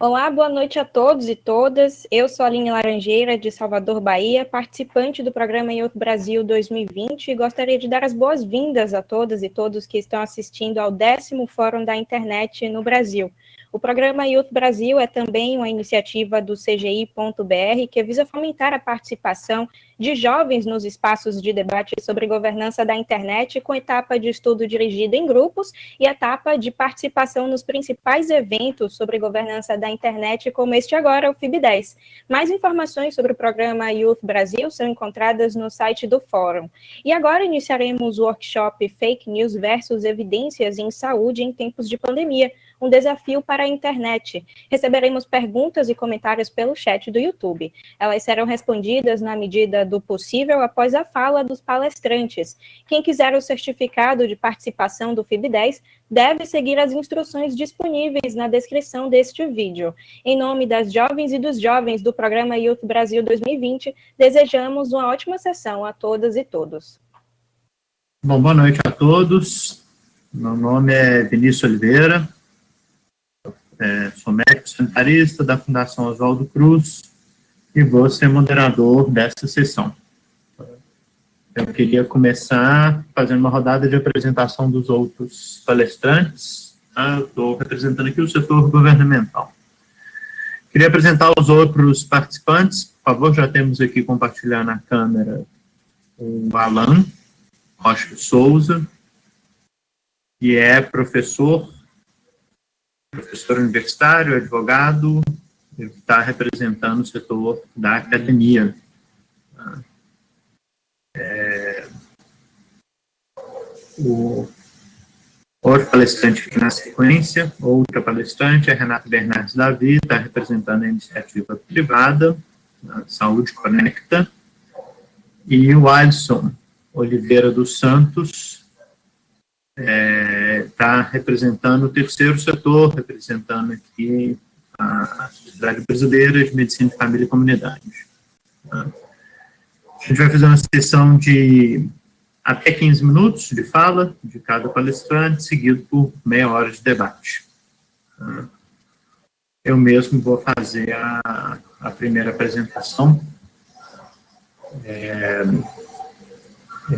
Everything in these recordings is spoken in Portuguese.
Olá, boa noite a todos e todas. Eu sou a Aline Laranjeira, de Salvador, Bahia, participante do programa Youth Brasil 2020 e gostaria de dar as boas-vindas a todas e todos que estão assistindo ao 10º Fórum da Internet no Brasil. O programa Youth Brasil é também uma iniciativa do CGI.br que visa fomentar a participação de jovens nos espaços de debate sobre governança da internet, com etapa de estudo dirigida em grupos e etapa de participação nos principais eventos sobre governança da internet, como este agora, o FIB10. Mais informações sobre o programa Youth Brasil são encontradas no site do Fórum. E agora iniciaremos o workshop Fake News versus Evidências em Saúde em Tempos de Pandemia, um desafio para a internet. Receberemos perguntas e comentários pelo chat do YouTube. Elas serão respondidas na medida do possível após a fala dos palestrantes. Quem quiser o certificado de participação do FIB10 deve seguir as instruções disponíveis na descrição deste vídeo. Em nome das jovens e dos jovens do programa Youth Brasil 2020, desejamos uma ótima sessão a todas e todos. Bom, boa noite a todos. Meu nome é Vinícius Oliveira. Sou médico sanitarista da Fundação Oswaldo Cruz e vou ser moderador dessa sessão. Eu queria começar fazendo uma rodada de apresentação dos outros palestrantes. Eu estou representando aqui o setor governamental. Queria apresentar os outros participantes. Por favor, já temos aqui compartilhar na câmera o Alan Rocha Souza, que é professor universitário, advogado, ele está representando o setor da academia. O outro palestrante aqui na sequência, outra palestrante, é Renata Bernardes Davi, está representando a iniciativa privada, a Saúde Conecta, e o Alisson Oliveira dos Santos, está representando o terceiro setor, representando aqui a Sociedade Brasileira de Medicina de Família e Comunidade. A gente vai fazer uma sessão de até 15 minutos de fala de cada palestrante, seguido por meia hora de debate. Eu mesmo vou fazer a primeira apresentação.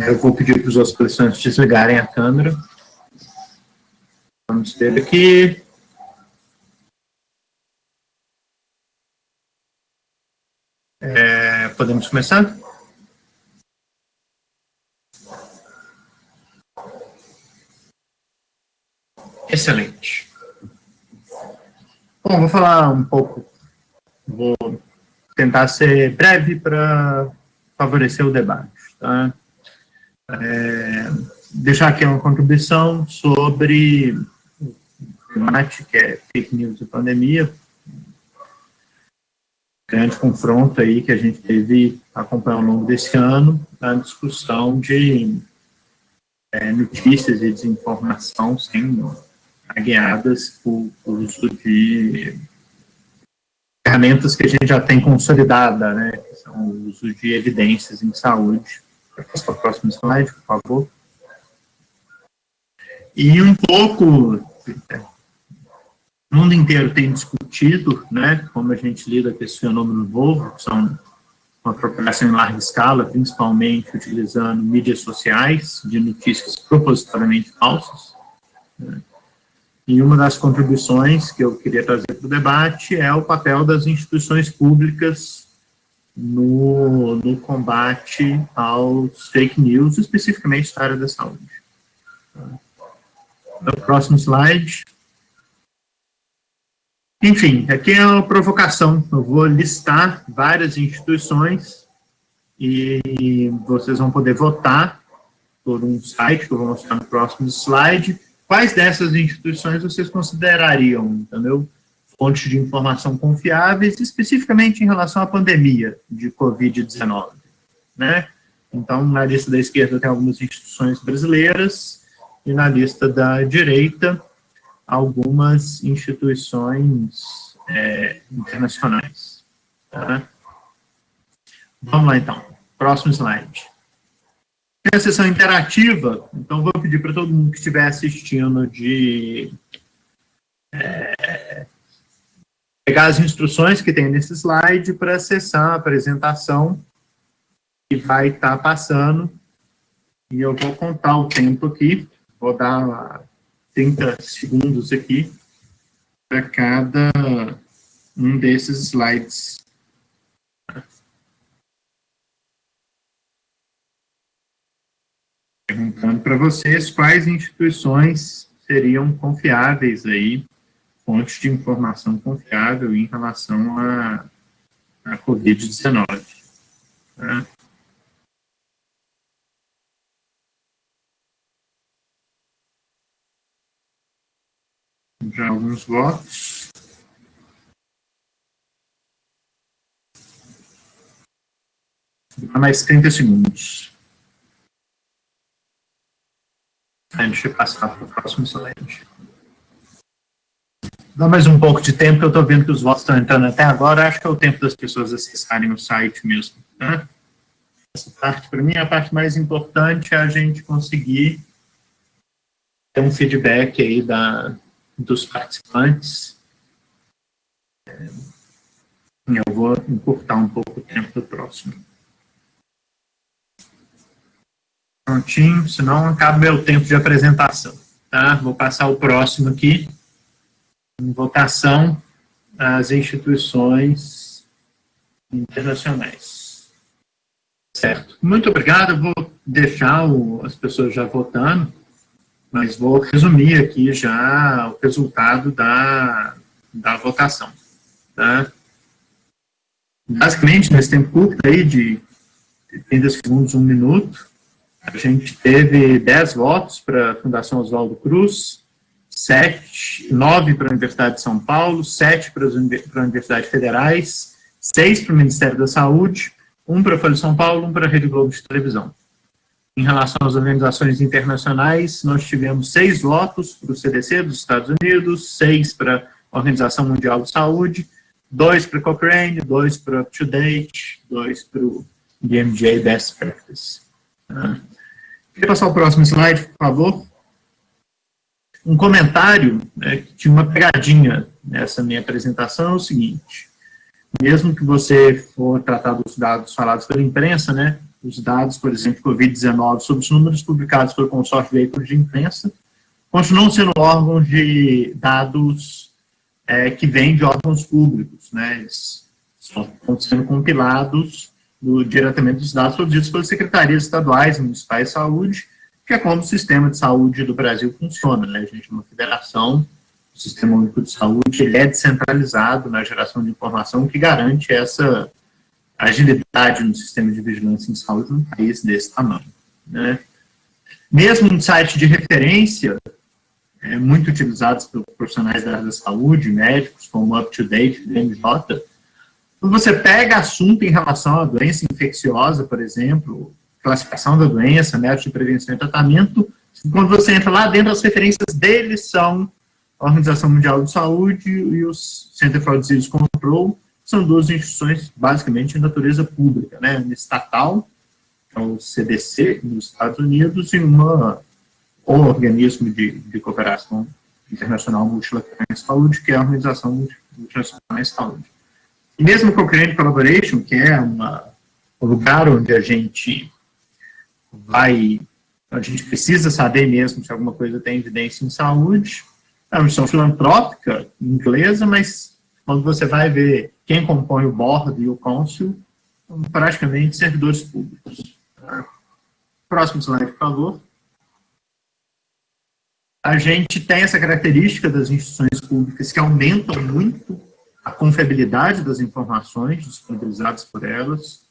Eu vou pedir para os outros palestrantes desligarem a câmera. Vamos ver aqui. Podemos começar? Excelente. Bom, vou falar um pouco, vou tentar ser breve para favorecer o debate, tá? Deixar aqui uma contribuição sobre o debate que é fake news e pandemia, grande confronto aí que a gente teve acompanhar ao longo desse ano, a discussão de notícias e desinformação sendo guiadas por uso de ferramentas que a gente já tem consolidada, né, que são o uso de evidências em saúde. Para o próximo slide, por favor. E um pouco, o mundo inteiro tem discutido, né, como a gente lida com esse fenômeno novo, que são uma propagação em larga escala, principalmente utilizando mídias sociais de notícias propositalmente falsas. Né. E uma das contribuições que eu queria trazer para o debate é o papel das instituições públicas no combate aos fake news, especificamente na área da saúde. O próximo slide. Enfim, aqui é uma provocação. Eu vou listar várias instituições e vocês vão poder votar por um site que eu vou mostrar no próximo slide. Quais dessas instituições vocês considerariam, entendeu? Fontes de informação confiáveis, especificamente em relação à pandemia de Covid-19, né? Então, na lista da esquerda tem algumas instituições brasileiras e na lista da direita algumas instituições internacionais. Tá? Vamos lá, então. Próximo slide. Tem a sessão interativa, então vou pedir para todo mundo que estiver assistindo de pegar as instruções que tem nesse slide para acessar a apresentação que vai estar passando. E eu vou contar o tempo aqui, vou dar 30 segundos aqui para cada um desses slides. Perguntando para vocês quais instituições seriam confiáveis aí, fontes de informação confiável em relação à Covid-19. Tá? Já alguns votos. Dá mais 30 segundos. Deixa eu passar para o próximo slide. Dá mais um pouco de tempo, que eu estou vendo que os votos estão entrando até agora. Acho que é o tempo das pessoas acessarem o site mesmo. Tá? Essa parte, para mim, é a parte mais importante, é a gente conseguir ter um feedback aí dos participantes. Eu vou encurtar um pouco o tempo do próximo. Prontinho, senão acaba meu tempo de apresentação. Tá? Vou passar o próximo aqui. Em votação, as instituições internacionais. Certo. Muito obrigado. Eu vou deixar as pessoas já votando, mas vou resumir aqui já o resultado da votação. Tá? Basicamente, nesse tempo curto aí de 30 segundos, 1 minuto, a gente teve 10 votos para a Fundação Oswaldo Cruz, 9 para a Universidade de São Paulo, 7 para as universidades federais, 6 para o Ministério da Saúde, 1 para a Folha de São Paulo, 1 para a Rede Globo de televisão. Em relação às organizações internacionais, nós tivemos 6 votos para o CDC dos Estados Unidos, 6 para a Organização Mundial de Saúde, 2 para a Cochrane, 2 para o UpToDate, 2 para o BMJ Best Practice. Queria passar o próximo slide, por favor. Um comentário que tinha uma pegadinha nessa minha apresentação é o seguinte: mesmo que você for tratar dos dados falados pela imprensa, né, os dados, por exemplo, Covid-19, sobre os números publicados pelo consórcio de veículos de imprensa, continuam sendo órgãos de dados que vêm de órgãos públicos, né, eles estão sendo compilados diretamente dos dados produzidos pelas secretarias estaduais e municipais de saúde, que é como o sistema de saúde do Brasil funciona, né? A gente é uma federação, o Sistema Único de Saúde, ele é descentralizado na geração de informação, que garante essa agilidade no sistema de vigilância em saúde num país desse tamanho, né? Mesmo um site de referência, muito utilizados pelos profissionais da área da saúde, médicos, como o UpToDate, DMJ, quando você pega assunto em relação à doença infecciosa, por exemplo, classificação da doença, métodos de prevenção e tratamento, quando você entra lá dentro, as referências deles são a Organização Mundial de Saúde e o Center for Disease Control, são 2 instituições basicamente de natureza pública, né, uma estatal, que é o CDC, nos Estados Unidos, e um organismo de cooperação internacional multilateral em saúde, que é a Organização Multinacional em Saúde. E mesmo com o Cochrane Collaboration, que é o lugar onde a gente precisa saber mesmo se alguma coisa tem evidência em saúde, é uma missão filantrópica inglesa, mas quando você vai ver quem compõe o board e o council, são praticamente servidores públicos. Próximo slide, por favor. A gente tem essa característica das instituições públicas que aumentam muito a confiabilidade das informações disponibilizadas por elas.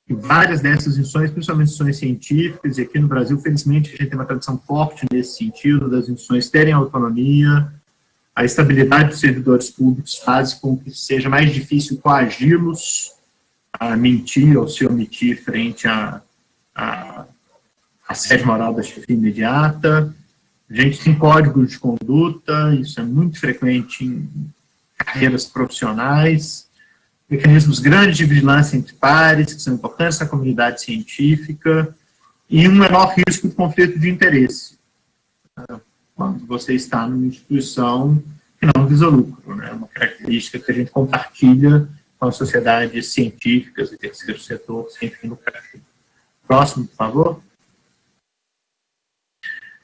E várias dessas instituições, principalmente instituições científicas, e aqui no Brasil, felizmente, a gente tem uma tradição forte nesse sentido, das instituições terem autonomia, a estabilidade dos servidores públicos faz com que seja mais difícil coagi-los a mentir ou se omitir frente à assédio moral da chefia imediata. A gente tem códigos de conduta, isso é muito frequente em carreiras profissionais, mecanismos grandes de vigilância entre pares, que são importantes na comunidade científica, e um menor risco de conflito de interesse. Quando você está numa instituição que não visa lucro, né? Uma característica que a gente compartilha com as sociedades científicas e terceiro setor sem fim lucrativo. Próximo, por favor.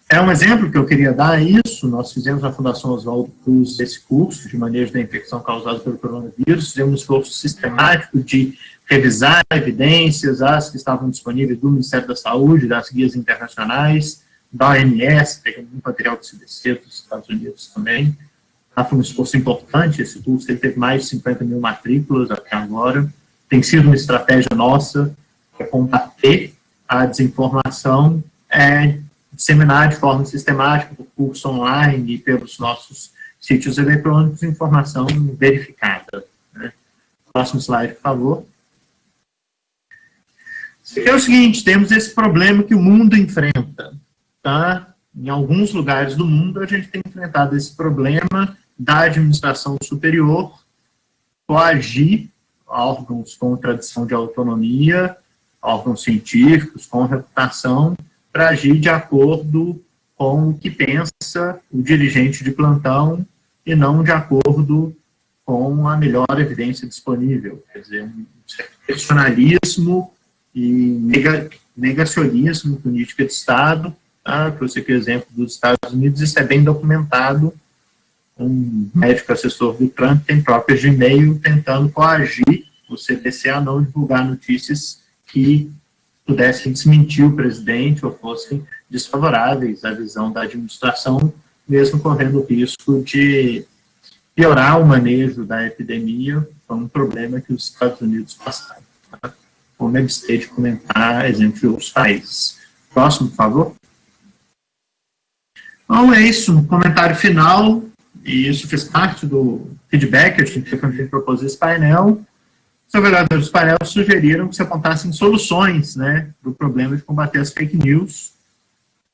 É um exemplo que eu queria dar isso. Nós fizemos na Fundação Oswaldo Cruz esse curso de manejo da infecção causada pelo coronavírus. Fizemos um esforço sistemático de revisar evidências, as que estavam disponíveis do Ministério da Saúde, das guias internacionais, da OMS, pegando muito material do CDC dos Estados Unidos também. Foi um esforço importante. Esse curso teve mais de 50 mil matrículas até agora. Tem sido uma estratégia nossa para combater a desinformação, disseminar de forma sistemática por curso online e pelos nossos sítios eletrônicos informação verificada, né? Próximo slide, por favor. É o seguinte, temos esse problema que o mundo enfrenta, tá? Em alguns lugares do mundo a gente tem enfrentado esse problema da administração superior coagir órgãos com tradição de autonomia, órgãos científicos com reputação, para agir de acordo com o que pensa o dirigente de plantão e não de acordo com a melhor evidência disponível. Quer dizer, um certo personalismo e negacionismo política de Estado. Tá? Para você ter exemplo dos Estados Unidos, isso é bem documentado. Um médico assessor do Trump tem próprias de e-mail tentando coagir o CDC a não divulgar notícias que pudessem desmentir o presidente ou fossem desfavoráveis à visão da administração, mesmo correndo o risco de piorar o manejo da epidemia. Foi um problema que os Estados Unidos passaram. Tá? Como eu abstei de comentar exemplos de outros países. Próximo, por favor. Então, é isso. Um comentário final, e isso fez parte do feedback que a gente teve quando a gente propôs esse painel. Os trabalhadores do painel sugeriram que se apontassem soluções, né, para o problema de combater as fake news.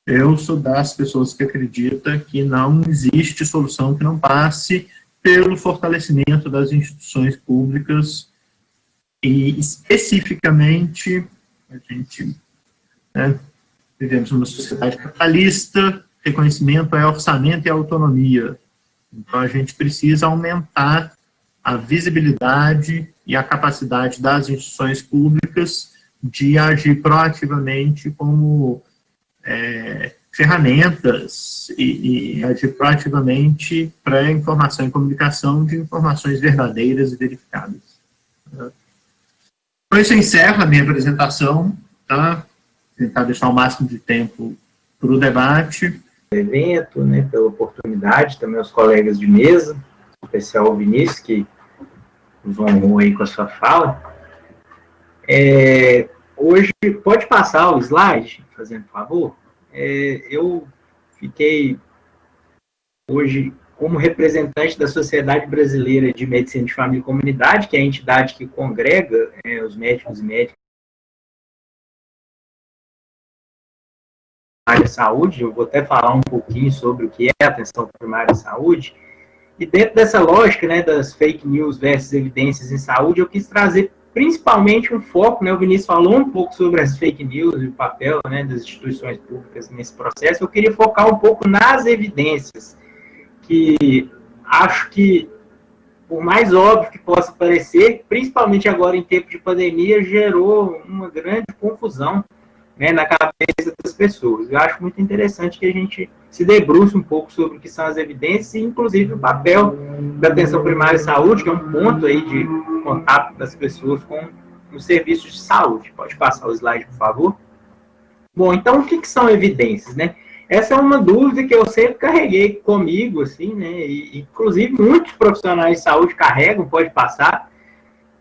Eu sou das pessoas que acredita que não existe solução que não passe pelo fortalecimento das instituições públicas e, especificamente, a gente, né, vivemos numa sociedade capitalista, reconhecimento é orçamento e autonomia. Então, a gente precisa aumentar a visibilidade e a capacidade das instituições públicas de agir proativamente como ferramentas e agir proativamente para informação e comunicação de informações verdadeiras e verificadas. Com isso eu encerro a minha apresentação, tá? Tentar deixar o máximo de tempo para o debate. Evento, né, pela oportunidade, também aos colegas de mesa, em especial o Vinícius, que nos honrou aí com a sua fala. Hoje, pode passar o slide, fazendo favor? Eu fiquei hoje como representante da Sociedade Brasileira de Medicina de Família e Comunidade, que é a entidade que congrega os médicos e médicas da área de saúde. Eu vou até falar um pouquinho sobre o que é a atenção primária à saúde. E dentro dessa lógica, né, das fake news versus evidências em saúde, eu quis trazer principalmente um foco, né, o Vinícius falou um pouco sobre as fake news e o papel, né, das instituições públicas nesse processo. Eu queria focar um pouco nas evidências, que acho que, por mais óbvio que possa parecer, principalmente agora em tempo de pandemia, gerou uma grande confusão, né, na cabeça das pessoas. Eu acho muito interessante que a gente se debruce um pouco sobre o que são as evidências e, inclusive, o papel da atenção primária à saúde, que é um ponto aí de contato das pessoas com os serviços de saúde. Pode passar o slide, por favor? Bom, então, o que são evidências, né? Essa é uma dúvida que eu sempre carreguei comigo, assim, né? E, inclusive, muitos profissionais de saúde carregam, pode passar.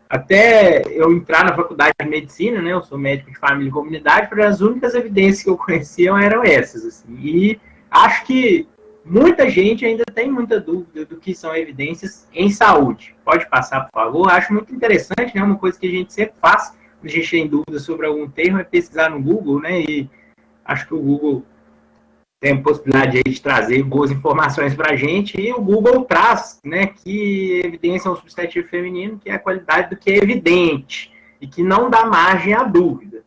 Até eu entrar na faculdade de medicina, né, eu sou médico de família e comunidade, para as únicas evidências que eu conhecia eram essas, assim, e acho que muita gente ainda tem muita dúvida do que são evidências em saúde. Pode passar, por favor? Acho muito interessante, né, uma coisa que a gente sempre faz, quando a gente tem dúvida sobre algum termo, é pesquisar no Google, né, e acho que o Google tem a possibilidade de trazer boas informações para a gente, e o Google traz, né, que evidência é um substantivo feminino, que é a qualidade do que é evidente, e que não dá margem à dúvida.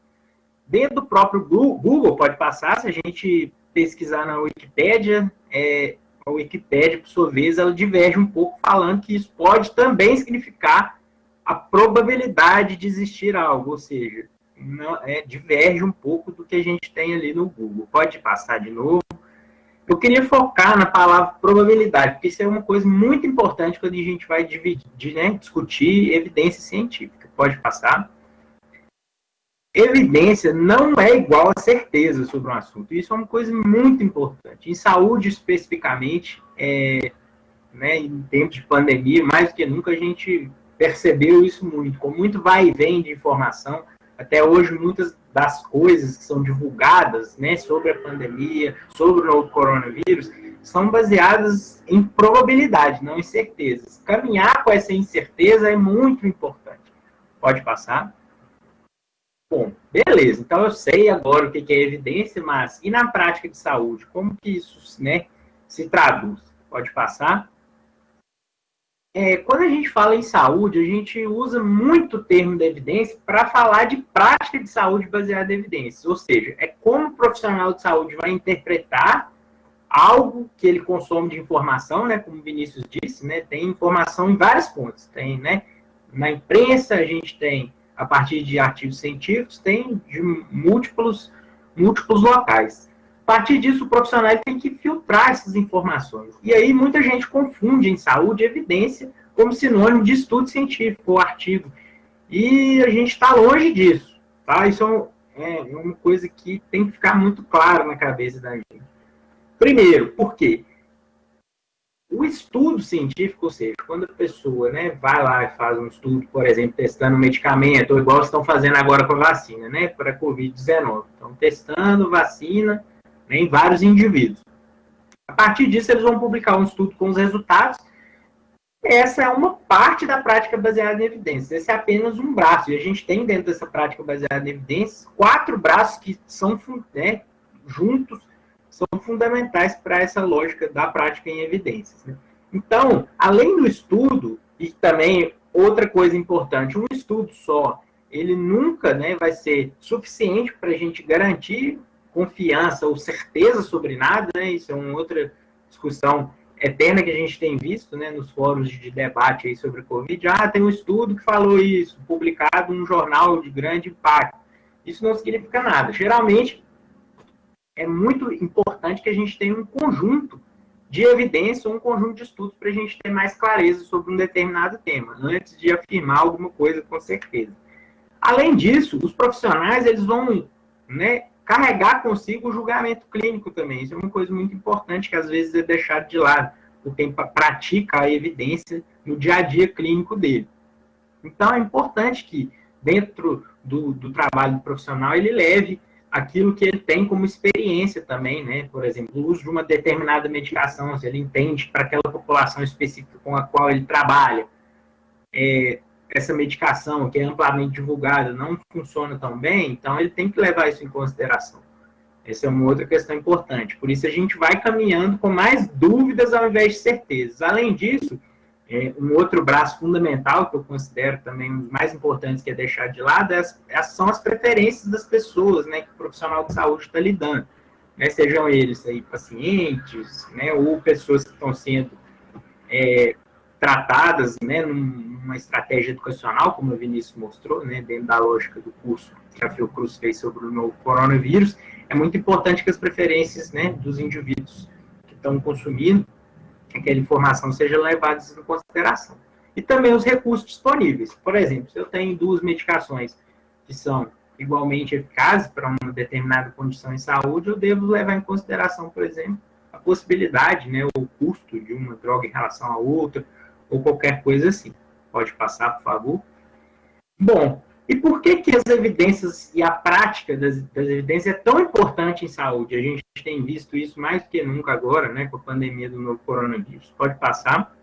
Dentro do próprio Google, pode passar, se a gente pesquisar na Wikipédia, A Wikipédia, por sua vez, ela diverge um pouco, falando que isso pode também significar a probabilidade de existir algo, ou seja, não, diverge um pouco do que a gente tem ali no Google. Pode passar de novo. Eu queria focar na palavra probabilidade, porque isso é uma coisa muito importante quando a gente vai discutir evidência científica. Pode passar. Evidência não é igual a certeza sobre um assunto. Isso é uma coisa muito importante. Em saúde, especificamente, em tempos de pandemia, mais do que nunca, a gente percebeu isso muito. Com muito vai e vem de informação, até hoje, muitas das coisas que são divulgadas, né, sobre a pandemia, sobre o novo coronavírus, são baseadas em probabilidade, não em certezas. Caminhar com essa incerteza é muito importante. Pode passar? Bom, beleza. Então, eu sei agora o que é evidência, mas e na prática de saúde? Como que isso, né, se traduz? Pode passar? Quando a gente fala em saúde, a gente usa muito o termo da evidência para falar de prática de saúde baseada em evidências. Ou seja, é como o profissional de saúde vai interpretar algo que ele consome de informação, né? Como o Vinícius disse, né? Tem informação em várias fontes. Tem, né? Na imprensa, a gente tem, a partir de artigos científicos, tem de múltiplos locais. A partir disso, o profissional tem que filtrar essas informações. E aí, muita gente confunde em saúde evidência como sinônimo de estudo científico ou artigo. E a gente está longe disso. Tá? Isso é uma coisa que tem que ficar muito claro na cabeça da gente. Primeiro, por quê? O estudo científico, ou seja, quando a pessoa, né, vai lá e faz um estudo, por exemplo, testando um medicamento, ou igual estão fazendo agora com a vacina, né, para a Covid-19. Estão testando vacina em vários indivíduos. A partir disso, eles vão publicar um estudo com os resultados. Essa é uma parte da prática baseada em evidências. Esse é apenas um braço. E a gente tem dentro dessa prática baseada em evidências 4 braços que são, né, juntos, são fundamentais para essa lógica da prática em evidências. Né? Então, além do estudo, e também outra coisa importante, um estudo só, ele nunca, né, vai ser suficiente para a gente garantir confiança ou certeza sobre nada, né? Isso é uma outra discussão eterna que a gente tem visto, né, nos fóruns de debate aí sobre a Covid. Tem um estudo que falou isso, publicado num jornal de grande impacto. Isso não significa nada. Geralmente, é muito importante que a gente tenha um conjunto de evidência, um conjunto de estudos para a gente ter mais clareza sobre um determinado tema, antes de afirmar alguma coisa com certeza. Além disso, os profissionais, eles vão, né, carregar consigo o julgamento clínico também. Isso é uma coisa muito importante que às vezes é deixado de lado por quem pratica a evidência no dia a dia clínico dele. Então é importante que dentro do trabalho do profissional ele leve aquilo que ele tem como experiência também, né? Por exemplo, o uso de uma determinada medicação, se ele entende para aquela população específica com a qual ele trabalha, essa medicação que é amplamente divulgada não funciona tão bem, então ele tem que levar isso em consideração. Essa é uma outra questão importante. Por isso a gente vai caminhando com mais dúvidas ao invés de certezas. Além disso, um outro braço fundamental que eu considero também um dos mais importantes que é deixar de lado são as preferências das pessoas, né, que o profissional de saúde está lidando. Né, sejam eles aí pacientes, né, ou pessoas que estão sendo tratadas, né, numa estratégia educacional, como o Vinícius mostrou, né, dentro da lógica do curso que a Fiocruz fez sobre o novo coronavírus. É muito importante que as preferências, né, dos indivíduos que estão consumindo aquela informação sejam levadas em consideração. E também os recursos disponíveis. Por exemplo, se eu tenho 2 medicações que são igualmente eficazes para uma determinada condição em saúde, eu devo levar em consideração, por exemplo, a possibilidade, né, o custo de uma droga em relação à outra, ou qualquer coisa assim. Pode passar, por favor? Bom, e por que as evidências e a prática das evidências é tão importante em saúde? A gente tem visto isso mais do que nunca agora, né, com a pandemia do novo coronavírus. Pode passar?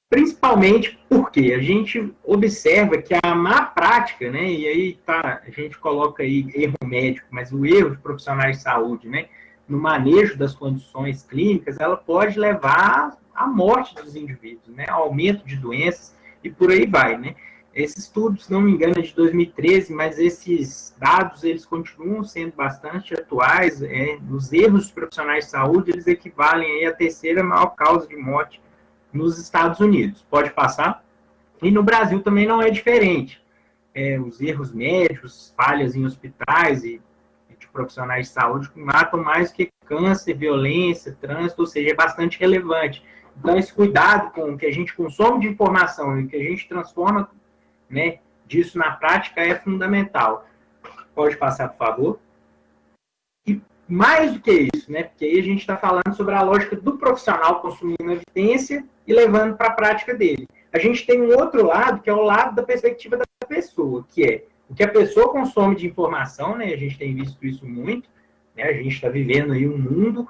Principalmente porque a gente observa que a má prática, né, e aí a gente coloca aí erro médico, mas o erro de profissionais de saúde, né, no manejo das condições clínicas, ela pode levar à morte dos indivíduos, né, ao aumento de doenças e por aí vai, né. Esse estudo, se não me engano, é de 2013, mas esses dados, eles continuam sendo bastante atuais. Os erros dos profissionais de saúde, eles equivalem aí à terceira maior causa de morte nos Estados Unidos. Pode passar? E no Brasil também não é diferente. Os erros médicos, falhas em hospitais e de profissionais de saúde que matam mais que câncer, violência, trânsito, ou seja, é bastante relevante. Então, esse cuidado com o que a gente consome de informação e o que a gente transforma, né, disso na prática é fundamental. Pode passar, por favor? E mais do que isso, né, porque aí a gente está falando sobre a lógica do profissional consumindo evidência e levando para a prática dele. A gente tem um outro lado, que é o lado da perspectiva da pessoa, que é o que a pessoa consome de informação, né, a gente tem visto isso muito, né, a gente está vivendo aí um mundo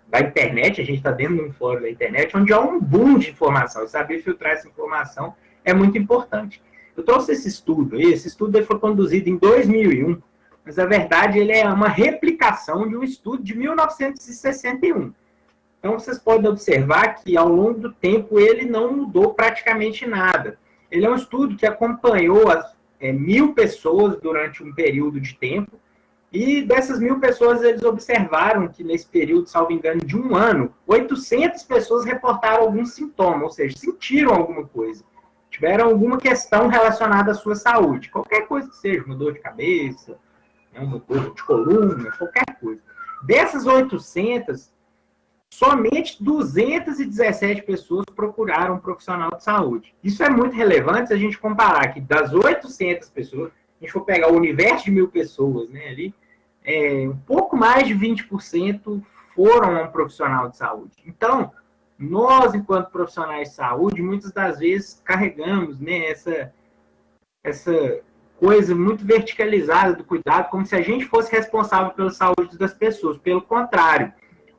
da internet, a gente está dentro de um fórum da internet, onde há um boom de informação, e saber filtrar essa informação é muito importante. Eu trouxe esse estudo foi conduzido em 2001, mas, na verdade, ele é uma replicação de um estudo de 1961. Então, vocês podem observar que, ao longo do tempo, ele não mudou praticamente nada. Ele é um estudo que acompanhou 1.000 pessoas durante um período de tempo, e dessas 1.000 pessoas, eles observaram que, nesse período, salvo engano, de um ano, 800 pessoas reportaram algum sintoma, ou seja, sentiram alguma coisa. Tiveram alguma questão relacionada à sua saúde. Qualquer coisa que seja, uma dor de cabeça, uma dor de coluna, qualquer coisa. Dessas 800, somente 217 pessoas procuraram um profissional de saúde. Isso é muito relevante se a gente comparar que das 800 pessoas, a gente for pegar o universo de 1.000 pessoas, né, ali, um pouco mais de 20% foram a um profissional de saúde. Então, nós, enquanto profissionais de saúde, muitas das vezes carregamos, né, essa coisa muito verticalizada do cuidado, como se a gente fosse responsável pela saúde das pessoas. Pelo contrário,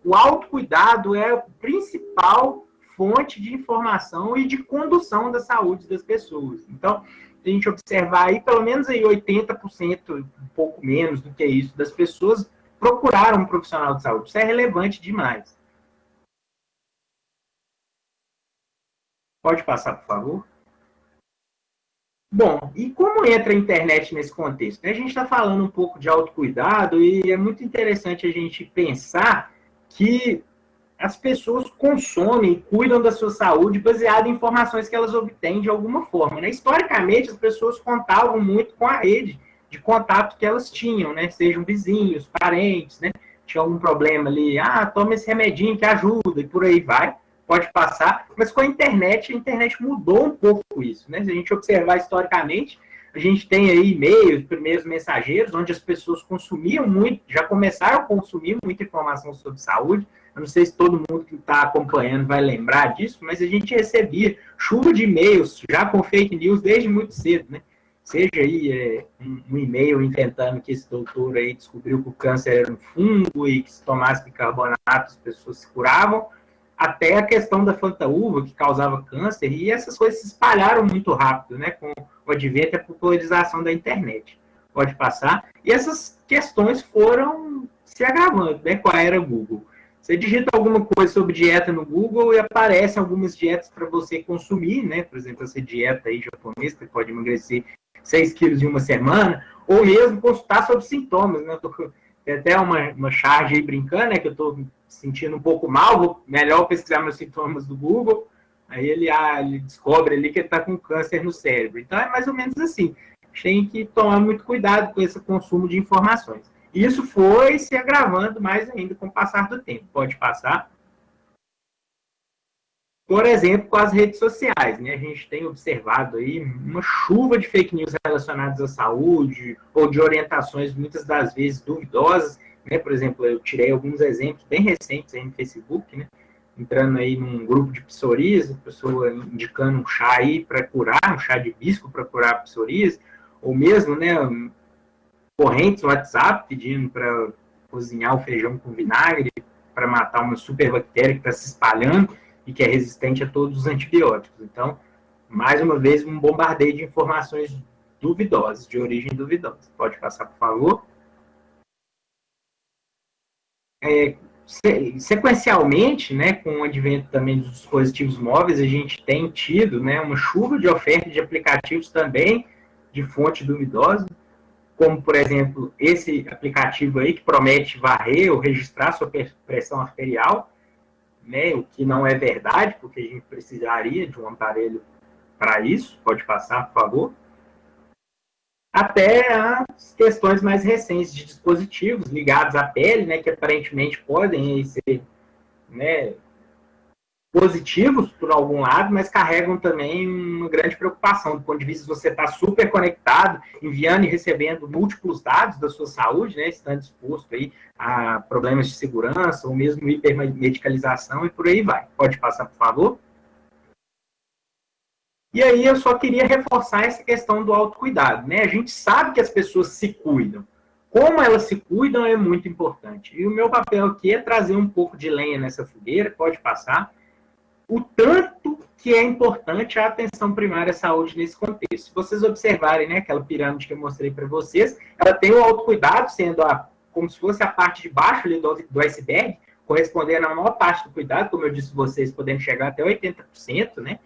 o autocuidado é a principal fonte de informação e de condução da saúde das pessoas. Então, se a gente observar aí, pelo menos aí 80%, um pouco menos do que isso, das pessoas procuraram um profissional de saúde. Isso é relevante demais. Pode passar, por favor? Bom, e como entra a internet nesse contexto? A gente está falando um pouco de autocuidado e é muito interessante a gente pensar que as pessoas consomem e cuidam da sua saúde baseado em informações que elas obtêm de alguma forma, né? Historicamente, as pessoas contavam muito com a rede de contato que elas tinham, né? Sejam vizinhos, parentes, né? Tinha algum problema ali, toma esse remedinho que ajuda e por aí vai. Pode passar, mas com a internet mudou um pouco isso, né? Se a gente observar historicamente, a gente tem aí e-mails, primeiros mensageiros, onde as pessoas consumiam muito, já começaram a consumir muita informação sobre saúde. Eu não sei se todo mundo que está acompanhando vai lembrar disso, mas a gente recebia chuva de e-mails já com fake news desde muito cedo, né? Seja aí um e-mail inventando que esse doutor aí descobriu que o câncer era um fungo e que se tomasse bicarbonato as pessoas se curavam, até a questão da fantaúva, que causava câncer, e essas coisas se espalharam muito rápido, né, com o advento e a popularização da internet. Pode passar. E essas questões foram se agravando, né, com a era Google. Você digita alguma coisa sobre dieta no Google e aparecem algumas dietas para você consumir, né, por exemplo, essa dieta aí japonesa, que pode emagrecer 6 quilos em uma semana, ou mesmo consultar sobre sintomas, né, tem até uma charge aí brincando, né, que eu estou sentindo um pouco mal, vou melhor pesquisar meus sintomas do Google, aí ele descobre ali que ele está com câncer no cérebro. Então é mais ou menos assim. A gente tem que tomar muito cuidado com esse consumo de informações. E isso foi se agravando mais ainda com o passar do tempo. Pode passar. Por exemplo, com as redes sociais, né? A gente tem observado aí uma chuva de fake news relacionadas à saúde ou de orientações muitas das vezes duvidosas, né? Por exemplo, eu tirei alguns exemplos bem recentes aí no Facebook, né? Entrando aí num grupo de psoríase, a pessoa indicando um chá aí para curar, um chá de hibisco para curar a psoríase, ou mesmo, né, correntes no WhatsApp pedindo para cozinhar o feijão com vinagre para matar uma superbactéria que está se espalhando e que é resistente a todos os antibióticos. Então, mais uma vez, um bombardeio de informações duvidosas, de origem duvidosa. Pode passar, por favor. sequencialmente, né, com o advento também dos dispositivos móveis, a gente tem tido, né, uma chuva de oferta de aplicativos também de fonte duvidosa, como, por exemplo, esse aplicativo aí que promete varrer ou registrar sua pressão arterial, né, o que não é verdade, porque a gente precisaria de um aparelho para isso. Pode passar, por favor. Até as questões mais recentes de dispositivos ligados à pele, né, que aparentemente podem ser, né, positivos por algum lado, mas carregam também uma grande preocupação do ponto de vista de você estar super conectado, enviando e recebendo múltiplos dados da sua saúde, né, estando exposto aí a problemas de segurança ou mesmo hipermedicalização e por aí vai. Pode passar, por favor? E aí eu só queria reforçar essa questão do autocuidado, né? A gente sabe que as pessoas se cuidam. Como elas se cuidam é muito importante. E o meu papel aqui é trazer um pouco de lenha nessa fogueira, pode passar, o tanto que é importante a atenção primária à saúde nesse contexto. Se vocês observarem, né, aquela pirâmide que eu mostrei para vocês, ela tem o autocuidado sendo como se fosse a parte de baixo ali do iceberg, correspondendo à maior parte do cuidado, como eu disse a vocês, podendo chegar até 80%, né?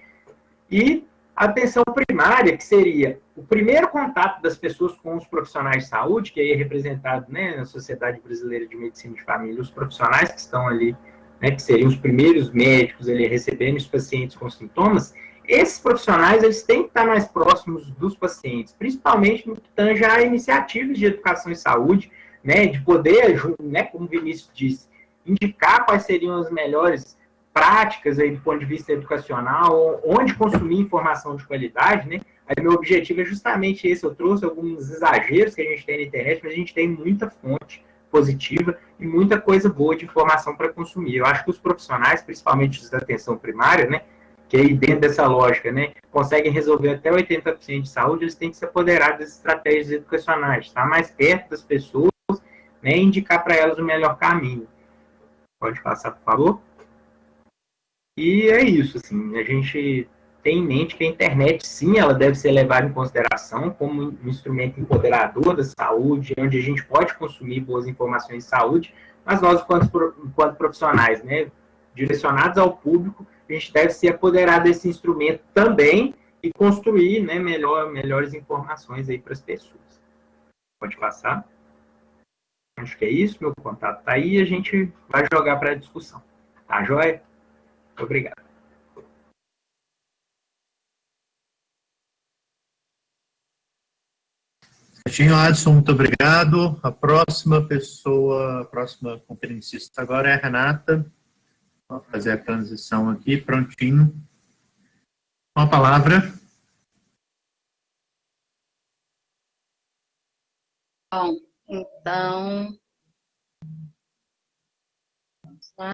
E a atenção primária, que seria o primeiro contato das pessoas com os profissionais de saúde, que aí é representado, né, na Sociedade Brasileira de Medicina de Família, os profissionais que estão ali, né, que seriam os primeiros médicos ali recebendo os pacientes com sintomas. Esses profissionais, eles têm que estar mais próximos dos pacientes, principalmente no que tange a iniciativas de educação e saúde, né, de poder, né, como o Vinícius disse, indicar quais seriam as melhores práticas aí do ponto de vista educacional, onde consumir informação de qualidade, né? Aí meu objetivo é justamente esse. Eu trouxe alguns exageros que a gente tem na internet, mas a gente tem muita fonte positiva e muita coisa boa de informação para consumir. Eu acho que os profissionais, principalmente os da atenção primária, né, que aí dentro dessa lógica, né, conseguem resolver até 80% de saúde, eles têm que se apoderar das estratégias educacionais, estar mais perto das pessoas, né, e indicar para elas o melhor caminho. Pode passar, por favor? E é isso, assim, a gente tem em mente que a internet, sim, ela deve ser levada em consideração como um instrumento empoderador da saúde, onde a gente pode consumir boas informações de saúde, mas nós, enquanto profissionais, né, direcionados ao público, a gente deve se apoderar desse instrumento também e construir, né, melhores informações aí para as pessoas. Pode passar? Acho que é isso, meu contato está aí e a gente vai jogar para a discussão. Tá, joia? Obrigado. Certinho, Adson, muito obrigado. A próxima pessoa, a próxima conferencista agora é a Renata. Vou fazer a transição aqui, prontinho. Com a palavra. Bom, então, vamos lá.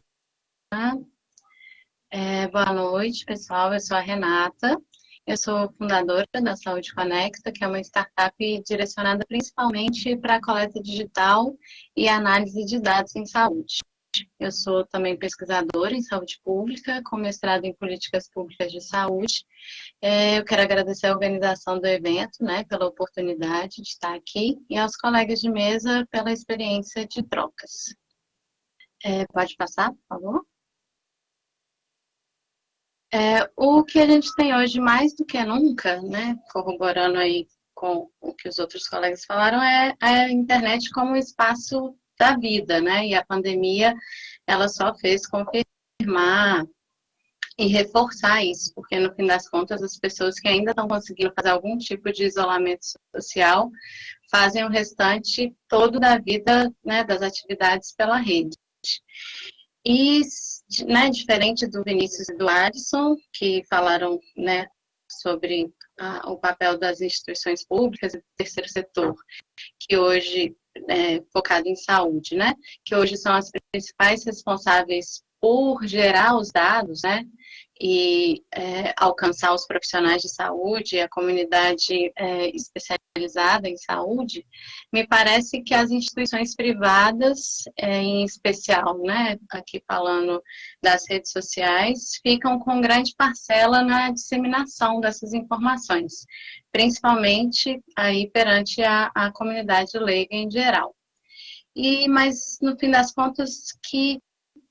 Boa noite, pessoal. Eu sou a Renata. Eu sou fundadora da Saúde Conecta, que é uma startup direcionada principalmente para a coleta digital e análise de dados em saúde. Eu sou também pesquisadora em saúde pública, com mestrado em políticas públicas de saúde. Eu quero agradecer a organização do evento, né, pela oportunidade de estar aqui, e aos colegas de mesa pela experiência de trocas. Pode passar, por favor? O que a gente tem hoje, mais do que nunca, né, corroborando aí com o que os outros colegas falaram, é a internet como espaço da vida, né, e a pandemia, ela só fez confirmar e reforçar isso, porque no fim das contas, as pessoas que ainda estão conseguindo fazer algum tipo de isolamento social, fazem o restante todo da vida, né, das atividades pela rede. E, né, diferente do Vinícius e do Adson, que falaram, né, sobre o papel das instituições públicas e do terceiro setor, que hoje é focado em saúde, né, que hoje são as principais responsáveis por gerar os dados, né, e alcançar os profissionais de saúde, a comunidade especializada em saúde, me parece que as instituições privadas, em especial, né, aqui falando das redes sociais, ficam com grande parcela na disseminação dessas informações, principalmente aí perante a comunidade leiga em geral. Mas, no fim das contas, que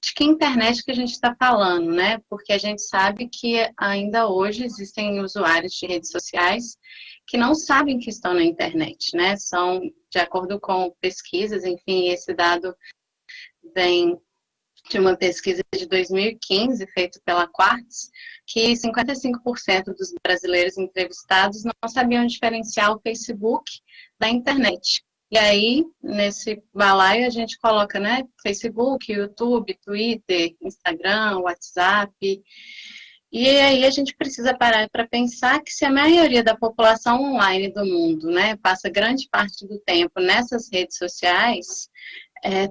de que internet que a gente está falando, né? Porque a gente sabe que ainda hoje existem usuários de redes sociais que não sabem que estão na internet, né? São, de acordo com pesquisas, enfim, esse dado vem de uma pesquisa de 2015, feita pela Quartz, que 55% dos brasileiros entrevistados não sabiam diferenciar o Facebook da internet. E aí, nesse balaio, a gente coloca, né, Facebook, YouTube, Twitter, Instagram, WhatsApp. E aí a gente precisa parar para pensar que se a maioria da população online do mundo, né, passa grande parte do tempo nessas redes sociais,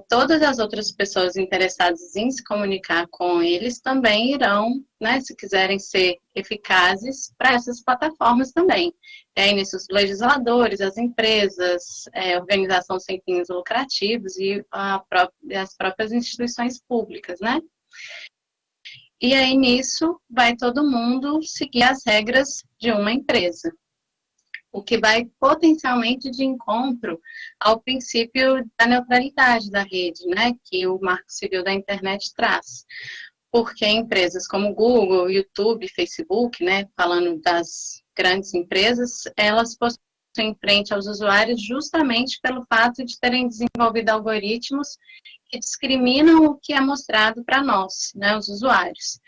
todas as outras pessoas interessadas em se comunicar com eles também irão, né, se quiserem ser eficazes, para essas plataformas também. E aí, nisso, os legisladores, as empresas, organizações sem fins lucrativos e as próprias instituições públicas, né? E aí, nisso, vai todo mundo seguir as regras de uma empresa, o que vai potencialmente de encontro ao princípio da neutralidade da rede, né, que o Marco Civil da Internet traz. Porque empresas como Google, YouTube, Facebook, né, falando das grandes empresas, elas possuem frente aos usuários justamente pelo fato de terem desenvolvido algoritmos que discriminam o que é mostrado para nós, né, os usuários.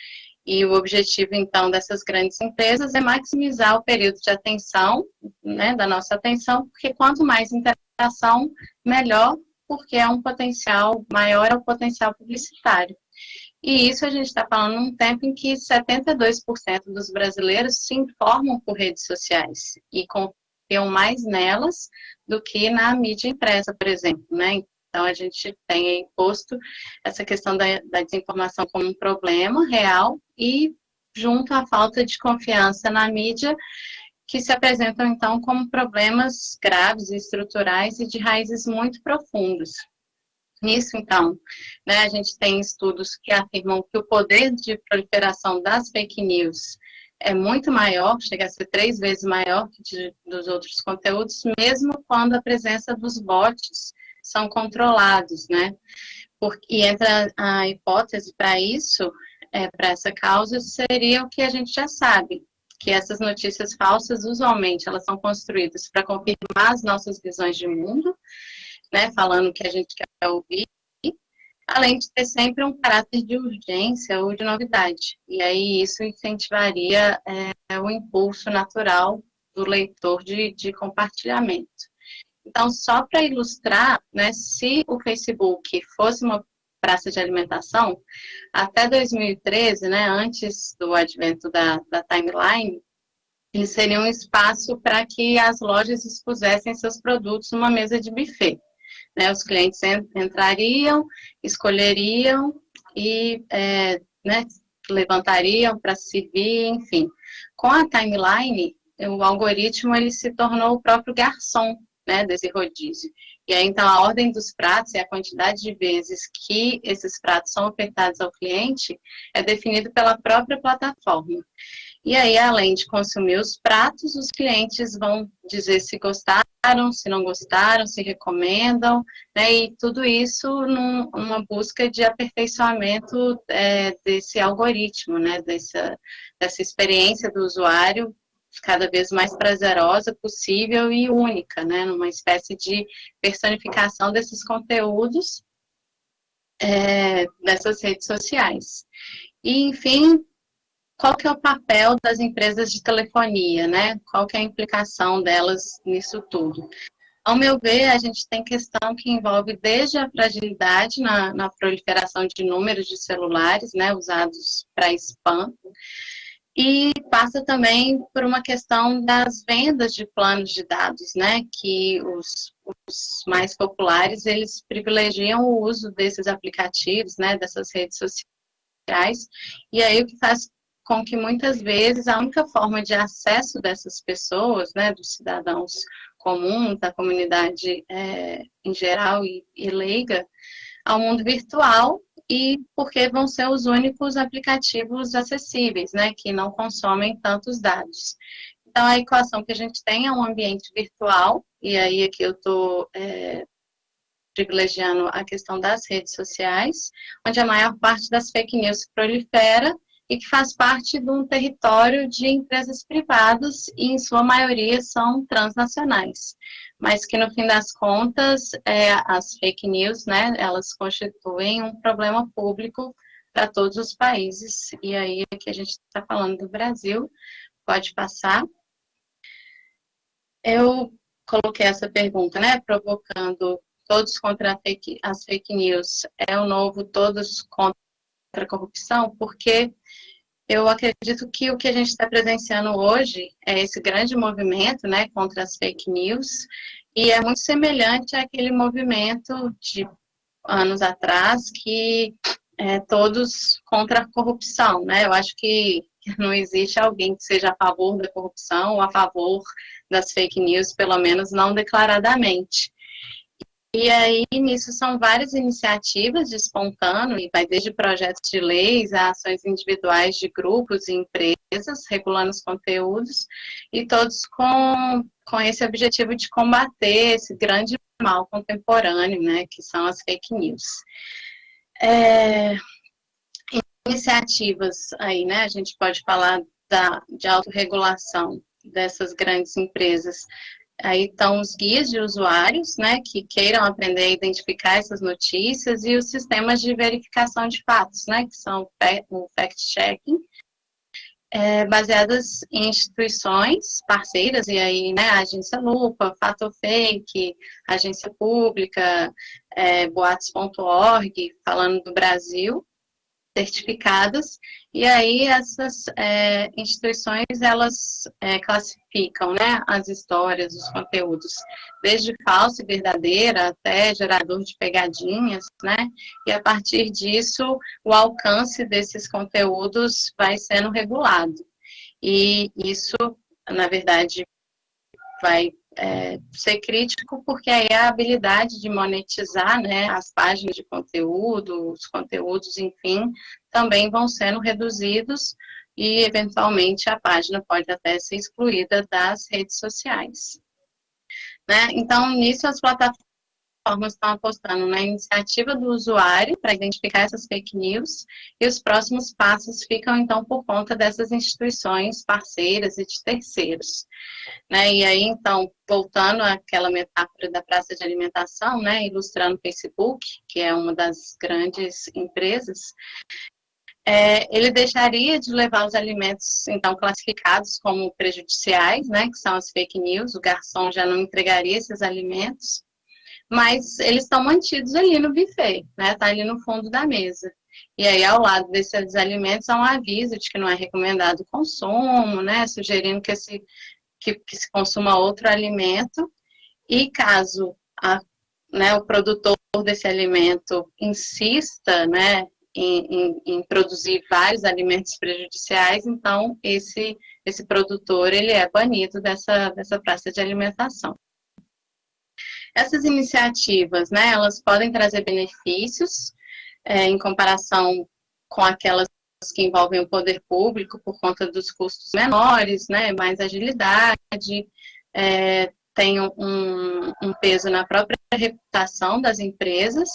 E o objetivo, então, dessas grandes empresas é maximizar o período de atenção, né, da nossa atenção, porque quanto mais interação, melhor, porque é um potencial maior, é o potencial publicitário. E isso a gente está falando num tempo em que 72% dos brasileiros se informam por redes sociais e confiam mais nelas do que na mídia impressa, por exemplo, né? Então, a gente tem aí posto essa questão da desinformação como um problema real e junto à falta de confiança na mídia, que se apresentam, então, como problemas graves, estruturais e de raízes muito profundas. Nisso, então, né, a gente tem estudos que afirmam que o poder de proliferação das fake news é muito maior, chega a ser 3 vezes maior que dos outros conteúdos, mesmo quando a presença dos bots são controlados, né? E entra a hipótese para isso, para essa causa, seria o que a gente já sabe, que essas notícias falsas, usualmente, elas são construídas para confirmar as nossas visões de mundo, né, falando o que a gente quer ouvir, além de ter sempre um caráter de urgência ou de novidade. E aí isso incentivaria o impulso natural do leitor de compartilhamento. Então, só para ilustrar, né, se o Facebook fosse uma praça de alimentação, até 2013, né, antes do advento da timeline, ele seria um espaço para que as lojas expusessem seus produtos numa mesa de buffet. Né, os clientes entrariam, escolheriam e né, levantariam para servir, enfim. Com a timeline, o algoritmo ele se tornou o próprio garçom, né, desse rodízio. E aí, então, a ordem dos pratos e a quantidade de vezes que esses pratos são ofertados ao cliente é definido pela própria plataforma. E aí, além de consumir os pratos, os clientes vão dizer se gostaram, se não gostaram, se recomendam, né? E tudo isso numa busca de aperfeiçoamento desse algoritmo, né? Dessa experiência do usuário cada vez mais prazerosa possível e única, né? Numa espécie de personificação desses conteúdos dessas redes sociais. E, enfim, qual que é o papel das empresas de telefonia, né? Qual que é a implicação delas nisso tudo? Ao meu ver, a gente tem questão que envolve desde a fragilidade na proliferação de números de celulares, né, usados para spam, e passa também por uma questão das vendas de planos de dados, né, que os mais populares, eles privilegiam o uso desses aplicativos, né, dessas redes sociais, e aí o que faz com que muitas vezes a única forma de acesso dessas pessoas, né, dos cidadãos comuns, da comunidade em geral e leiga, ao mundo virtual, e porque vão ser os únicos aplicativos acessíveis, né, que não consomem tantos dados. Então, a equação que a gente tem é um ambiente virtual, e aí aqui eu estou privilegiando a questão das redes sociais, onde a maior parte das fake news prolifera e que faz parte de um território de empresas privadas e, em sua maioria, são transnacionais. Mas que, no fim das contas, as fake news, né, elas constituem um problema público para todos os países. E aí, aqui a gente está falando do Brasil. Pode passar. Eu coloquei essa pergunta, né, provocando todos contra as fake news. É o novo todos contra a corrupção, porque eu acredito que o que a gente está presenciando hoje é esse grande movimento, né, contra as fake news, e é muito semelhante àquele movimento de anos atrás que todos contra a corrupção, né? Eu acho que não existe alguém que seja a favor da corrupção ou a favor das fake news, pelo menos não declaradamente. E aí, nisso, são várias iniciativas despontando, e vai desde projetos de leis a ações individuais de grupos e empresas, regulando os conteúdos, e todos com esse objetivo de combater esse grande mal contemporâneo, né, que são as fake news. Iniciativas aí, né, a gente pode falar de autorregulação dessas grandes empresas. Aí estão os guias de usuários, né, que queiram aprender a identificar essas notícias, e os sistemas de verificação de fatos, né, que são o fact-checking, baseadas em instituições parceiras, e aí, né, a Agência Lupa, Fato ou Fake, Agência Pública, boatos.org, falando do Brasil, certificadas, e aí essas instituições, elas classificam, né, as histórias, os conteúdos, desde falso e verdadeira até gerador de pegadinhas, né, e a partir disso, o alcance desses conteúdos vai sendo regulado. E isso, na verdade, vai ser crítico, porque aí a habilidade de monetizar, né, as páginas de conteúdo, os conteúdos, enfim, também vão sendo reduzidos, e eventualmente a página pode até ser excluída das redes sociais. Né? Então, nisso as plataformas estão apostando na iniciativa do usuário para identificar essas fake news, e os próximos passos ficam, então, por conta dessas instituições parceiras e de terceiros. Né? E aí, então, voltando àquela metáfora da praça de alimentação, né, ilustrando o Facebook, que é uma das grandes empresas, ele deixaria de levar os alimentos, então, classificados como prejudiciais, né, que são as fake news, o garçom já não entregaria esses alimentos, mas eles estão mantidos ali no buffet, né, tá ali no fundo da mesa. E aí, ao lado desses alimentos, há um aviso de que não é recomendado o consumo, né, sugerindo que se consuma outro alimento, e caso o produtor desse alimento insista, né, em produzir vários alimentos prejudiciais, então esse produtor, ele é banido dessa praça de alimentação. Essas iniciativas, né, elas podem trazer benefícios em comparação com aquelas que envolvem o poder público por conta dos custos menores, né, mais agilidade, tem um peso na própria reputação das empresas.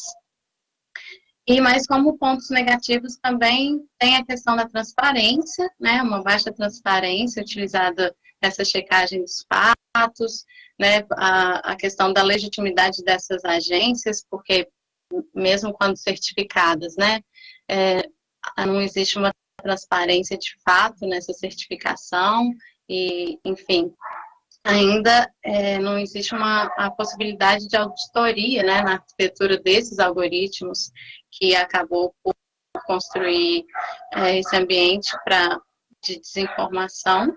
Mas como pontos negativos também tem a questão da transparência, né, uma baixa transparência utilizada nessa checagem dos fatos, né, a questão da legitimidade dessas agências, porque mesmo quando certificadas, né, não existe uma transparência de fato nessa certificação, e, enfim, ainda não existe a possibilidade de auditoria, né, na arquitetura desses algoritmos, que acabou por construir esse ambiente de desinformação.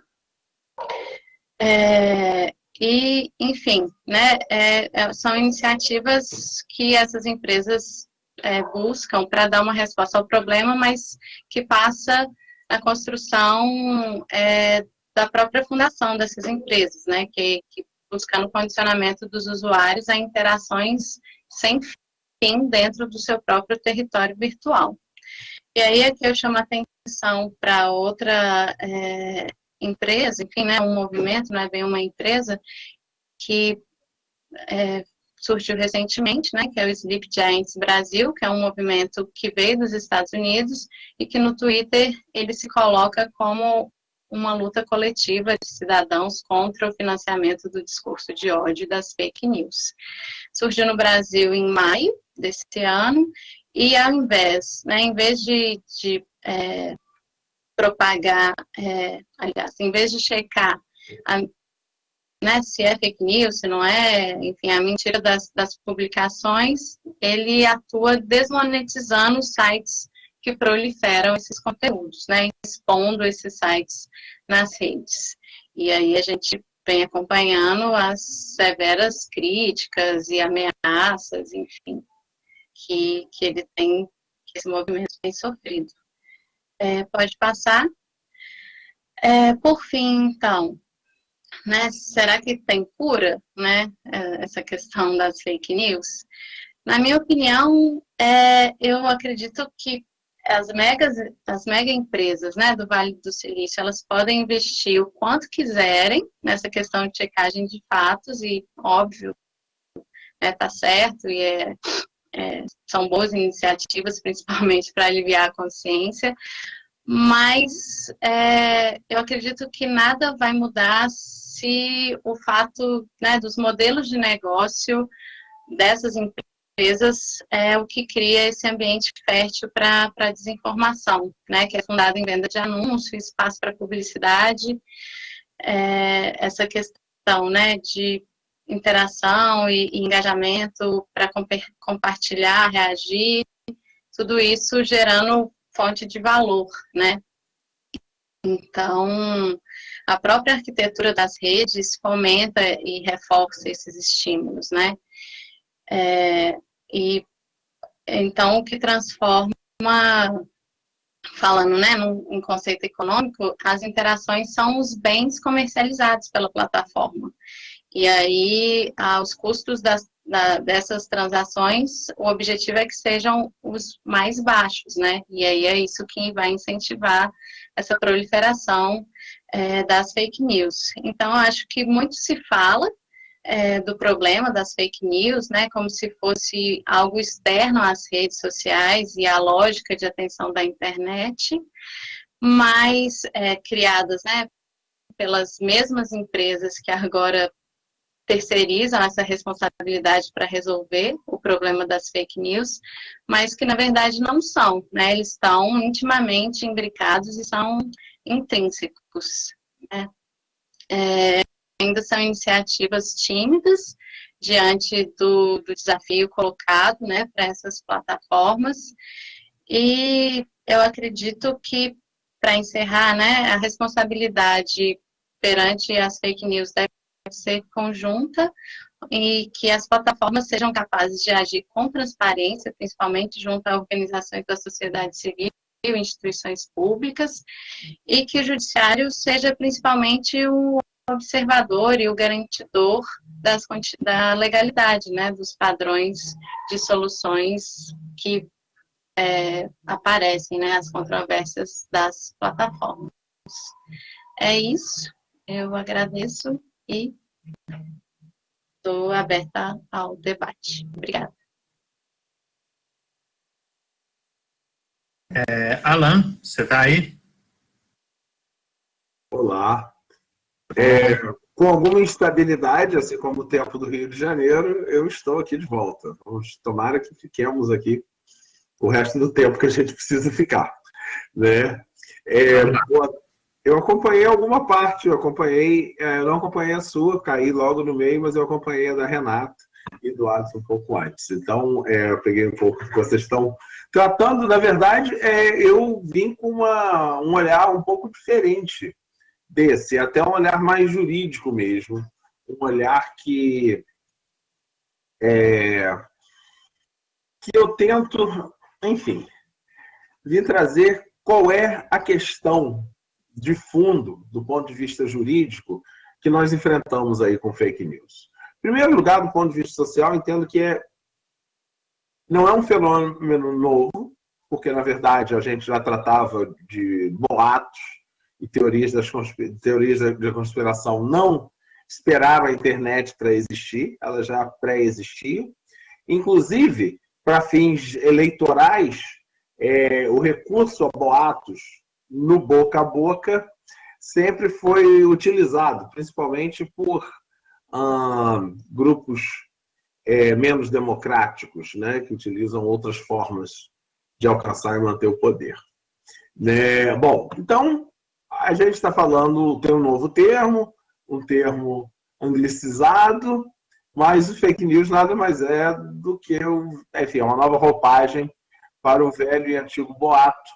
E, enfim, né, são iniciativas que essas empresas buscam para dar uma resposta ao problema, mas que passa a construção da própria fundação dessas empresas, né, que buscando o condicionamento dos usuários a interações sem fim dentro do seu próprio território virtual. E aí aqui eu chamo a atenção para outra empresa, enfim, né, um movimento, não é bem uma empresa, que surgiu recentemente, né, que é o Sleep Giants Brasil, que é um movimento que veio dos Estados Unidos e que no Twitter ele se coloca como uma luta coletiva de cidadãos contra o financiamento do discurso de ódio e das fake news. Surgiu no Brasil em maio desse ano e ao invés, né, em vez de propagar, aliás, em vez de checar né, se é fake news, se não é, enfim, a mentira das publicações, ele atua desmonetizando os sites que proliferam esses conteúdos, né, expondo esses sites nas redes. E aí a gente vem acompanhando as severas críticas e ameaças, enfim, que ele tem, que esse movimento tem sofrido. Pode passar. Por fim, então, né, será que tem cura, né, essa questão das fake news? Na minha opinião, eu acredito que as mega empresas, né, do Vale do Silício, elas podem investir o quanto quiserem nessa questão de checagem de fatos e, óbvio, tá certo, e são boas iniciativas, principalmente para aliviar a consciência, mas eu acredito que nada vai mudar se o fato, né, dos modelos de negócio dessas empresas é o que cria esse ambiente fértil para a desinformação, né, que é fundado em venda de anúncio, espaço para publicidade, essa questão, né, de interação e engajamento para compartilhar, reagir, tudo isso gerando fonte de valor, né? Então, a própria arquitetura das redes fomenta e reforça esses estímulos, né? E então, o que transforma, falando, né, em conceito econômico, as interações são os bens comercializados pela plataforma. E aí, os custos dessas transações, o objetivo é que sejam os mais baixos, né? E aí é isso que vai incentivar essa proliferação das fake news. Então, eu acho que muito se fala do problema das fake news, né? Como se fosse algo externo às redes sociais e à lógica de atenção da internet, mas criadas, né, pelas mesmas empresas que agora terceirizam essa responsabilidade para resolver o problema das fake news, mas que na verdade não são, né? Eles estão intimamente imbricados e são intrínsecos, né? Ainda são iniciativas tímidas diante do desafio colocado, né, para essas plataformas, e eu acredito que, para encerrar, né, a responsabilidade perante as fake news deve ser conjunta e que as plataformas sejam capazes de agir com transparência, principalmente junto a organizações da sociedade civil, instituições públicas, e que o judiciário seja principalmente o observador e o garantidor da legalidade, né, dos padrões de soluções que aparecem, né, as controvérsias das plataformas. É isso, eu agradeço e estou aberta ao debate. Obrigada. Alan, você está aí? Olá. Com alguma instabilidade, assim como o tempo do Rio de Janeiro, eu estou aqui de volta. Tomara que fiquemos aqui o resto do tempo que a gente precisa ficar, né? Eu acompanhei alguma parte, eu não acompanhei a sua, caí logo no meio, mas eu acompanhei a da Renata e do Alisson um pouco antes. Então, eu peguei um pouco que vocês estão tratando. Na verdade, eu vim com um olhar um pouco diferente desse, até um olhar mais jurídico mesmo, um olhar que eu tento, enfim, vim trazer qual é a questão de fundo, do ponto de vista jurídico, que nós enfrentamos aí com fake news. Em primeiro lugar, do ponto de vista social, entendo que não é um fenômeno novo, porque, na verdade, a gente já tratava de boatos e teorias da conspiração não esperaram a internet para existir, ela já pré-existia. Inclusive, para fins eleitorais, o recurso a boatos no boca a boca sempre foi utilizado, principalmente por grupos menos democráticos, né, que utilizam outras formas de alcançar e manter o poder. Bom, então, a gente está falando, tem um novo termo, um termo anglicizado, mas o fake news nada mais é do que uma nova roupagem para o velho e antigo boato,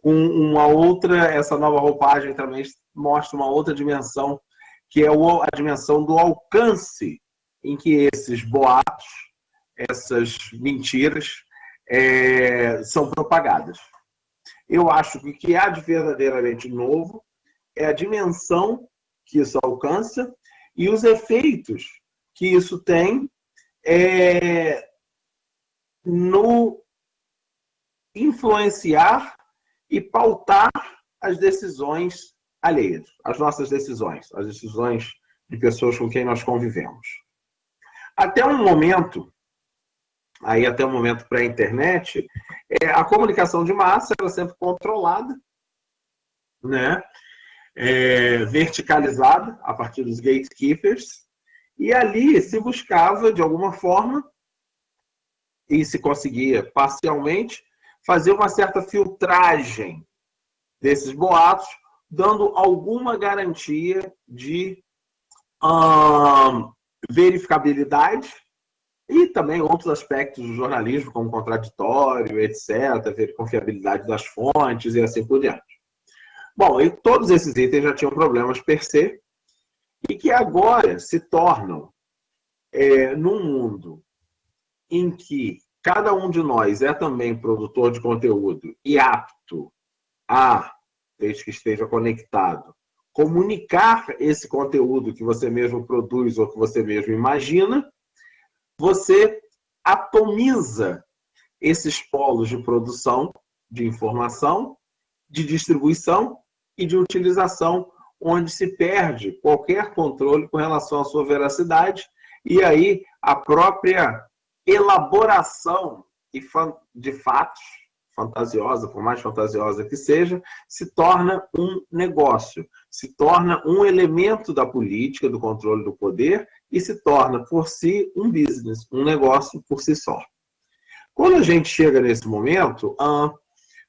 com uma outra, essa nova roupagem também mostra uma outra dimensão, que é a dimensão do alcance em que esses boatos, essas mentiras, são propagadas. Eu acho que o que há de verdadeiramente novo é a dimensão que isso alcança e os efeitos que isso tem no influenciar e pautar as decisões alheias, as nossas decisões, as decisões de pessoas com quem nós convivemos. Até um momento pré-internet, a comunicação de massa era sempre controlada, né? Verticalizada a partir dos gatekeepers, e ali se buscava, de alguma forma, e se conseguia parcialmente, fazer uma certa filtragem desses boatos, dando alguma garantia de verificabilidade e também outros aspectos do jornalismo, como contraditório, etc., ver confiabilidade das fontes e assim por diante. Bom, e todos esses itens já tinham problemas per se, e que agora se tornam, num mundo em que cada um de nós é também produtor de conteúdo e apto a, desde que esteja conectado, comunicar esse conteúdo que você mesmo produz ou que você mesmo imagina, você atomiza esses polos de produção de informação, de distribuição e de utilização, onde se perde qualquer controle com relação à sua veracidade, e aí a própria elaboração de fatos, fantasiosa, por mais fantasiosa que seja, se torna um negócio, se torna um elemento da política, do controle do poder, e se torna, por si, um business, um negócio por si só. Quando a gente chega nesse momento,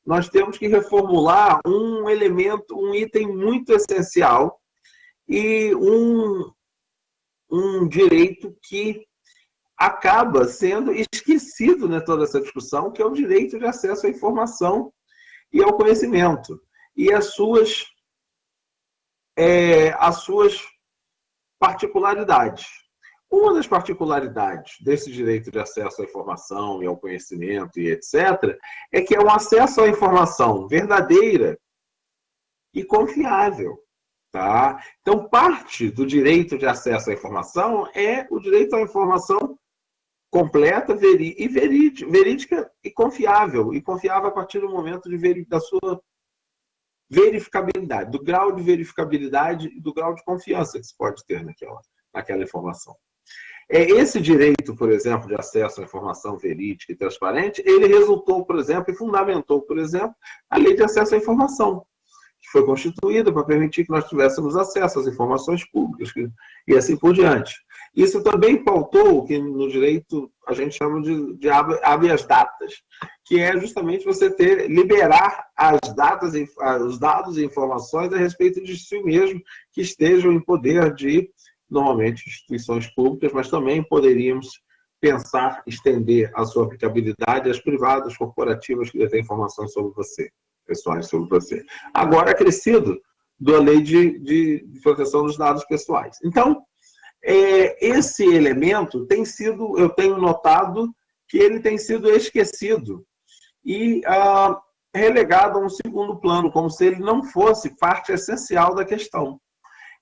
nós temos que reformular um elemento, um item muito essencial e um direito que acaba sendo esquecido em toda essa discussão, que é o direito de acesso à informação e ao conhecimento, e as suas particularidades. Uma das particularidades desse direito de acesso à informação e ao conhecimento e etc., é que é um acesso à informação verdadeira e confiável. Tá? Então, parte do direito de acesso à informação é o direito à informação completa, verídica e confiável a partir do momento da sua verificabilidade, do grau de verificabilidade e do grau de confiança que se pode ter naquela informação. Esse direito, por exemplo, de acesso à informação verídica e transparente, ele resultou, por exemplo, e fundamentou, por exemplo, a Lei de Acesso à Informação, que foi constituída para permitir que nós tivéssemos acesso às informações públicas e assim por diante. Isso também pautou o que no direito a gente chama de habeas datas, que é justamente você liberar os dados e informações a respeito de si mesmo que estejam em poder de, normalmente, instituições públicas, mas também poderíamos pensar, estender a sua aplicabilidade às privadas, corporativas que detêm informações sobre você, pessoais sobre você. Agora acrescido da Lei de Proteção dos Dados Pessoais. Então, esse elemento eu tenho notado que ele tem sido esquecido e relegado a um segundo plano, como se ele não fosse parte essencial da questão.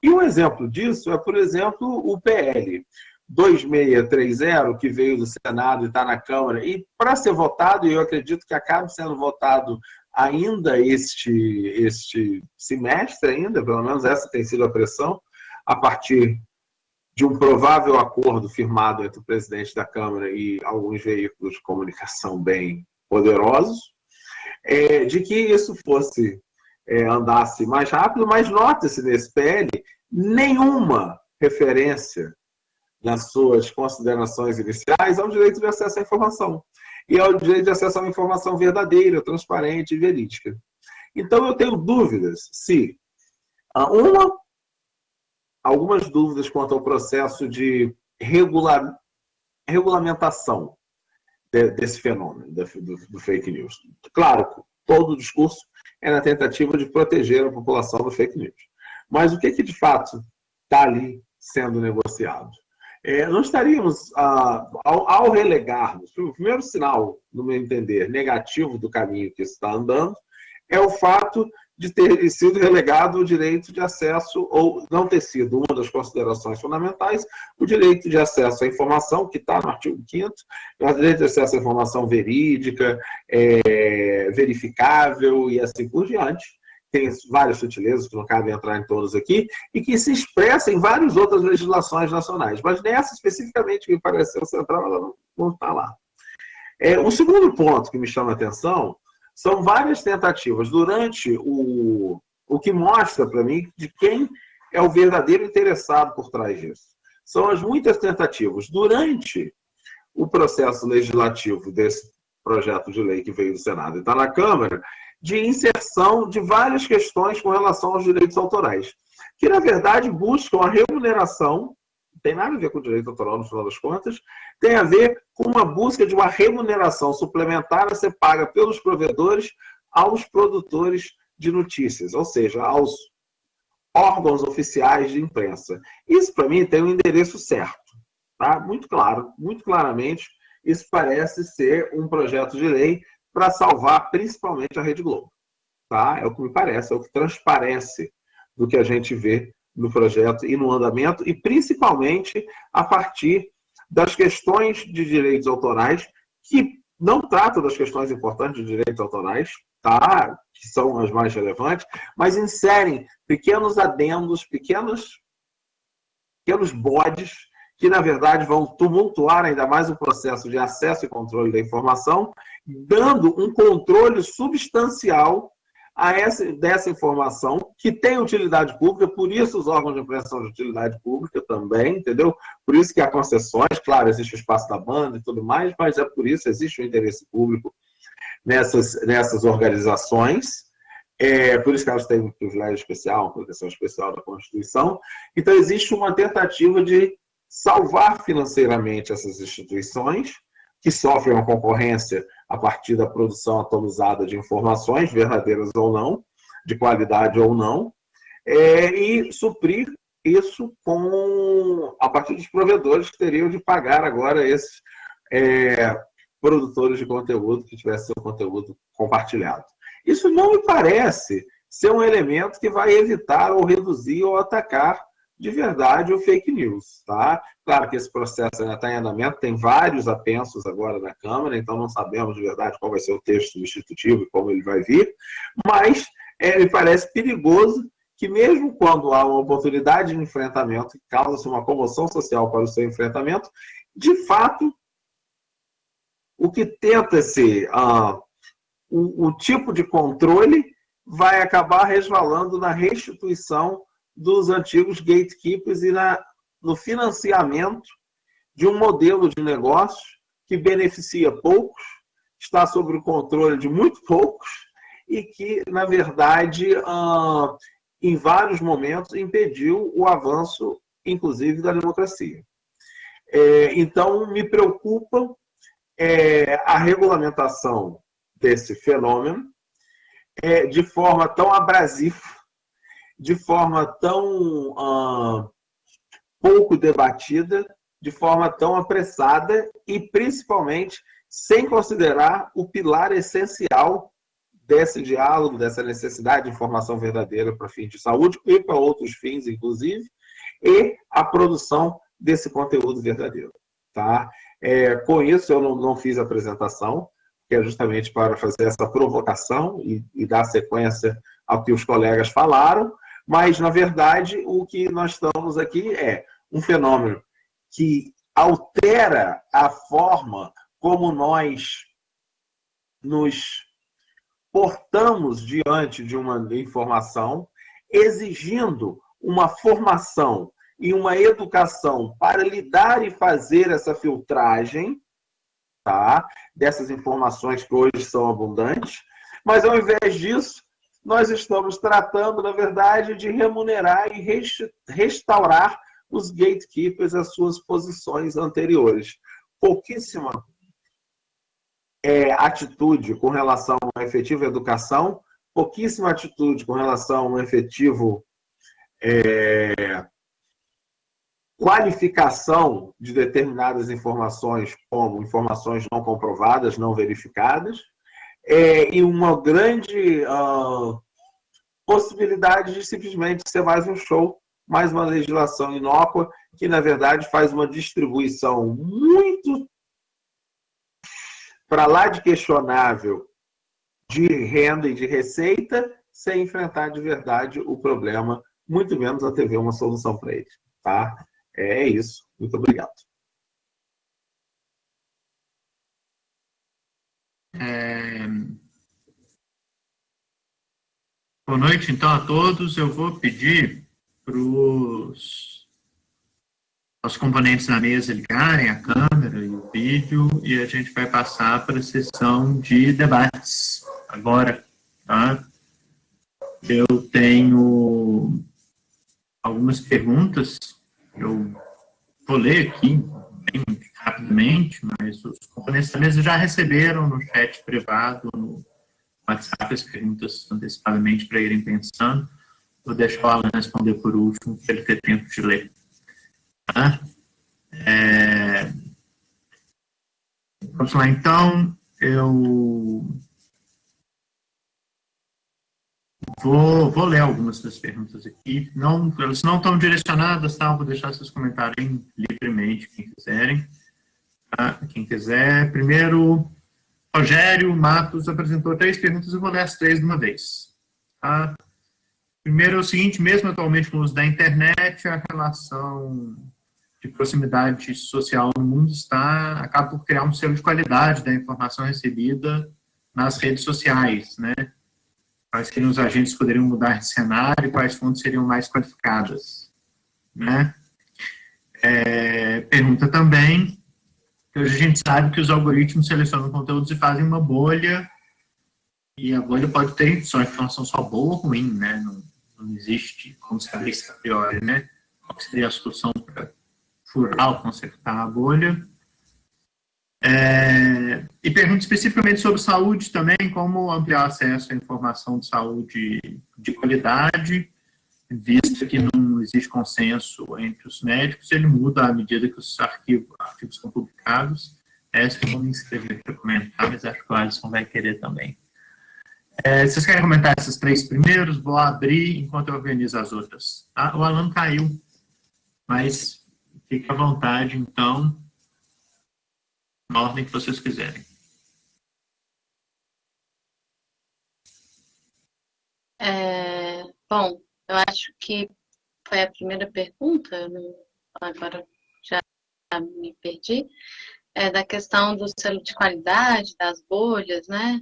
E um exemplo disso é, por exemplo, o PL 2630, que veio do Senado e está na Câmara, e para ser votado, e eu acredito que acabe sendo votado ainda este semestre, pelo menos essa tem sido a pressão, a partir de um provável acordo firmado entre o presidente da Câmara e alguns veículos de comunicação bem poderosos, de que isso andasse mais rápido, mas nota-se nesse PL nenhuma referência nas suas considerações iniciais ao direito de acesso à informação e ao direito de acesso a uma informação verdadeira, transparente e verídica. Então, eu tenho dúvidas se algumas dúvidas quanto ao processo de regulamentação desse fenômeno do fake news. Claro, todo o discurso é na tentativa de proteger a população do fake news. Mas o que de fato está ali sendo negociado? Nós estaríamos, ao relegarmos, o primeiro sinal, no meu entender, negativo do caminho que está andando, é o fato de ter sido relegado o direito de acesso, ou não ter sido uma das considerações fundamentais, o direito de acesso à informação, que está no artigo 5º, o direito de acesso à informação verídica, verificável e assim por diante. Tem várias sutilezas que não cabe entrar em todas aqui, e que se expressa em várias outras legislações nacionais. Mas nessa, especificamente, que me pareceu central, ela não está lá. O segundo ponto que me chama a atenção são várias tentativas durante o que mostra para mim de quem é o verdadeiro interessado por trás disso. São as muitas tentativas durante o processo legislativo desse projeto de lei que veio do Senado e está na Câmara, de inserção de várias questões com relação aos direitos autorais, que, na verdade, buscam a remuneração, não tem nada a ver com o direito autoral, no final das contas, tem a ver com uma busca de uma remuneração suplementar a ser paga pelos provedores aos produtores de notícias, ou seja, aos órgãos oficiais de imprensa. Isso, para mim, tem um endereço certo, tá? Muito claro, muito claramente, isso parece ser um projeto de lei para salvar principalmente a Rede Globo. Tá? É o que me parece, é o que transparece do que a gente vê no projeto e no andamento, e principalmente a partir das questões de direitos autorais, que não tratam das questões importantes de direitos autorais, tá? Que são as mais relevantes, mas inserem pequenos adendos, pequenos bodes, que, na verdade, vão tumultuar ainda mais o processo de acesso e controle da informação, dando um controle substancial dessa informação, que tem utilidade pública, por isso os órgãos de imprensa são de utilidade pública também, entendeu? Por isso que há concessões, claro, existe o espaço da banda e tudo mais, mas é por isso, existe o interesse público nessas organizações, por isso que elas têm um privilégio especial, uma proteção especial da Constituição. Então, existe uma tentativa de salvar financeiramente essas instituições, que sofrem uma concorrência a partir da produção atomizada de informações, verdadeiras ou não, de qualidade ou não, e suprir isso a partir dos provedores que teriam de pagar agora esses produtores de conteúdo que tivessem seu conteúdo compartilhado. Isso não me parece ser um elemento que vai evitar ou reduzir ou atacar de verdade o fake news, tá? Claro que esse processo ainda está em andamento, tem vários apensos agora na Câmara, então não sabemos de verdade qual vai ser o texto substitutivo e como ele vai vir, mas me parece perigoso que mesmo quando há uma oportunidade de enfrentamento, que causa-se uma comoção social para o seu enfrentamento, de fato, o que tenta-se, o tipo de controle vai acabar resvalando na restituição dos antigos gatekeepers e no financiamento de um modelo de negócio que beneficia poucos, está sob o controle de muito poucos e que, na verdade, em vários momentos, impediu o avanço, inclusive, da democracia. Então, me preocupa a regulamentação desse fenômeno de forma tão abrasiva, de forma tão pouco debatida, de forma tão apressada e, principalmente, sem considerar o pilar essencial desse diálogo, dessa necessidade de informação verdadeira para fins de saúde e para outros fins, inclusive, e a produção desse conteúdo verdadeiro. Tá? Com isso, eu não fiz a apresentação, que é justamente para fazer essa provocação e dar sequência ao que os colegas falaram, mas, na verdade, o que nós estamos aqui um fenômeno que altera a forma como nós nos portamos diante de uma informação, exigindo uma formação e uma educação para lidar e fazer essa filtragem, tá, dessas informações que hoje são abundantes, mas ao invés disso, nós estamos tratando, na verdade, de remunerar e restaurar os gatekeepers às suas posições anteriores. Pouquíssima atitude com relação a uma efetiva educação, pouquíssima atitude com relação a um efetivo qualificação de determinadas informações como informações não comprovadas, não verificadas, e uma grande possibilidade de simplesmente ser mais um show, mais uma legislação inócua, que na verdade faz uma distribuição muito para lá de questionável de renda e de receita, sem enfrentar de verdade o problema, muito menos a TV uma solução para ele. Tá? É isso. Muito obrigado. Boa noite, então, a todos. Eu vou pedir para os componentes da mesa ligarem a câmera e o vídeo e a gente vai passar para a sessão de debates agora, tá? Eu tenho algumas perguntas, eu vou ler aqui bem rapidamente, mas os componentes da mesa já receberam no chat privado, no WhatsApp, as perguntas antecipadamente para irem pensando. Vou deixar o Alan responder por último, para ele ter tempo de ler. Tá? Vamos lá, então, eu vou ler algumas das perguntas aqui. Elas não estão direcionadas, tá? Eu vou deixar vocês comentarem livremente, quem quiserem. Tá? Quem quiser. Primeiro, Rogério Matos apresentou 3 perguntas, eu vou ler as 3 de uma vez. Tá? Primeiro é o seguinte, mesmo atualmente com o uso da internet, a relação de proximidade social no mundo acaba por criar um selo de qualidade da informação recebida nas redes sociais, né? Quais seriam os agentes que poderiam mudar de cenário e quais fontes seriam mais qualificadas, né? Pergunta também, que hoje a gente sabe que os algoritmos selecionam conteúdos e fazem uma bolha, e a bolha pode ter só informação só boa ou ruim, né? Não existe como saber isso a priori, né? Qual seria a solução para furar ou consertar a bolha? E pergunta especificamente sobre saúde também, como ampliar acesso à informação de saúde de qualidade, visto que não existe consenso entre os médicos, ele muda à medida que os artigos são publicados. Essa eu vou me inscrever para comentar, mas acho que o Alisson vai querer também. Vocês querem comentar esses 3 primeiros? Vou abrir enquanto eu organizo as outras. Tá? O Alan caiu, mas fique à vontade, então, na ordem que vocês quiserem. Bom, eu acho que foi a primeira pergunta, agora já me perdi, da questão do selo de qualidade, das bolhas, né?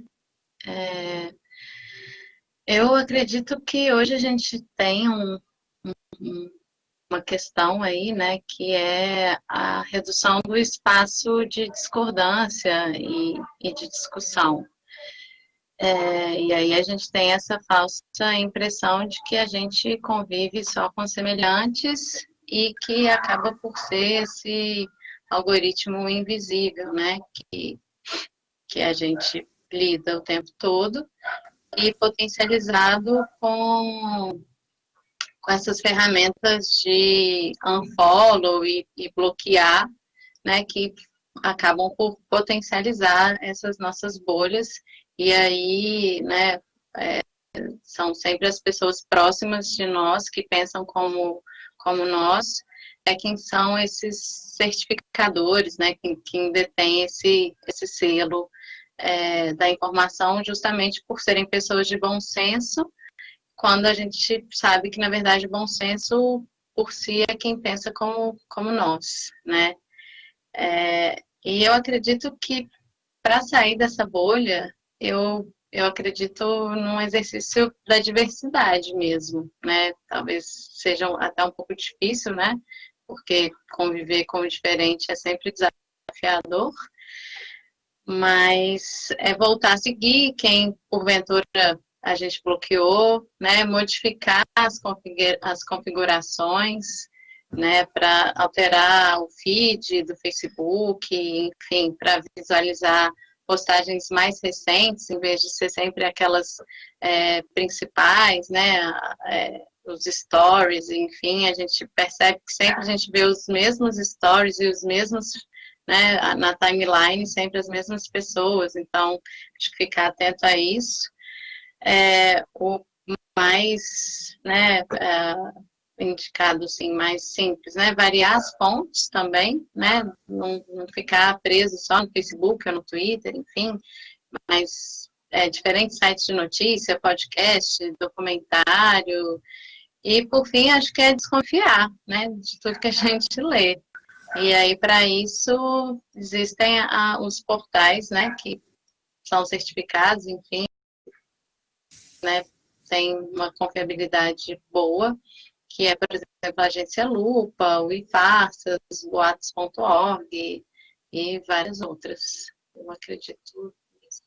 Eu acredito que hoje a gente tem uma questão aí, né, que é a redução do espaço de discordância e de discussão. E aí a gente tem essa falsa impressão de que a gente convive só com semelhantes e que acaba por ser esse algoritmo invisível, né, que a gente lida o tempo todo e potencializado com essas ferramentas de unfollow e bloquear, né, que acabam por potencializar essas nossas bolhas, e aí, né, são sempre as pessoas próximas de nós, que pensam como nós, quem são esses certificadores, né, quem detém esse selo da informação, justamente por serem pessoas de bom senso, quando a gente sabe que, na verdade, bom senso, por si é quem pensa como nós, né? E eu acredito que para sair dessa bolha, eu acredito num exercício da diversidade mesmo, né? Talvez seja até um pouco difícil, né? Porque conviver com o diferente é sempre desafiador, mas é voltar a seguir quem, porventura, a gente bloqueou, né? Modificar as configurações, né? Para alterar o feed do Facebook, enfim, para visualizar postagens mais recentes, em vez de ser sempre aquelas principais, né? Os stories, enfim, a gente percebe que sempre a gente vê os mesmos stories e os mesmos, né, na timeline, sempre as mesmas pessoas, então, acho que ficar atento a isso. O mais, né, indicado, assim, mais simples, né, variar as fontes também, né, não ficar preso só no Facebook ou no Twitter, enfim, mas diferentes sites de notícia, podcast, documentário, e por fim, acho que é desconfiar, né, de tudo que a gente lê. E aí, para isso, existem os portais, né, que são certificados, enfim, né, tem uma confiabilidade boa, que é, por exemplo, a Agência Lupa, o iFarsas, o boatos.org e várias outras. Eu acredito nisso.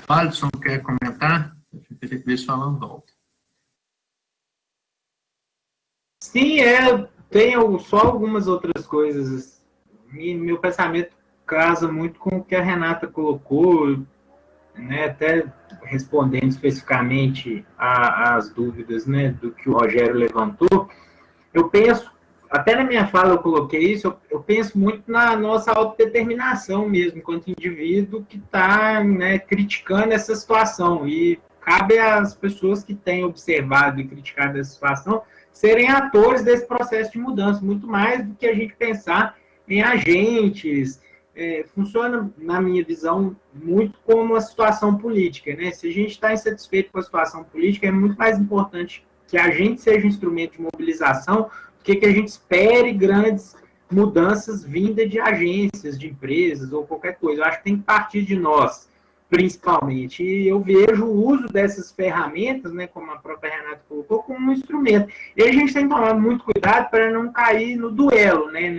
Alisson, quer comentar? Eu queria que eles falando volta. Sim, tenho só algumas outras coisas. Meu pensamento casa muito com o que a Renata colocou, né, até respondendo especificamente às dúvidas, né, do que o Rogério levantou. Eu penso, até na minha fala eu coloquei isso, eu penso muito na nossa autodeterminação mesmo, enquanto indivíduo que está, né, criticando essa situação. E cabe às pessoas que têm observado e criticado essa situação serem atores desse processo de mudança, muito mais do que a gente pensar em agentes. Funciona, na minha visão, muito como a situação política, né? Se a gente está insatisfeito com a situação política, é muito mais importante que a gente seja um instrumento de mobilização do que a gente espere grandes mudanças vindas de agências, de empresas ou qualquer coisa. Eu acho que tem que partir de nós, principalmente. E eu vejo o uso dessas ferramentas, né, como a própria Renata colocou, como um instrumento. E a gente tem que tomar muito cuidado para não cair no duelo, né,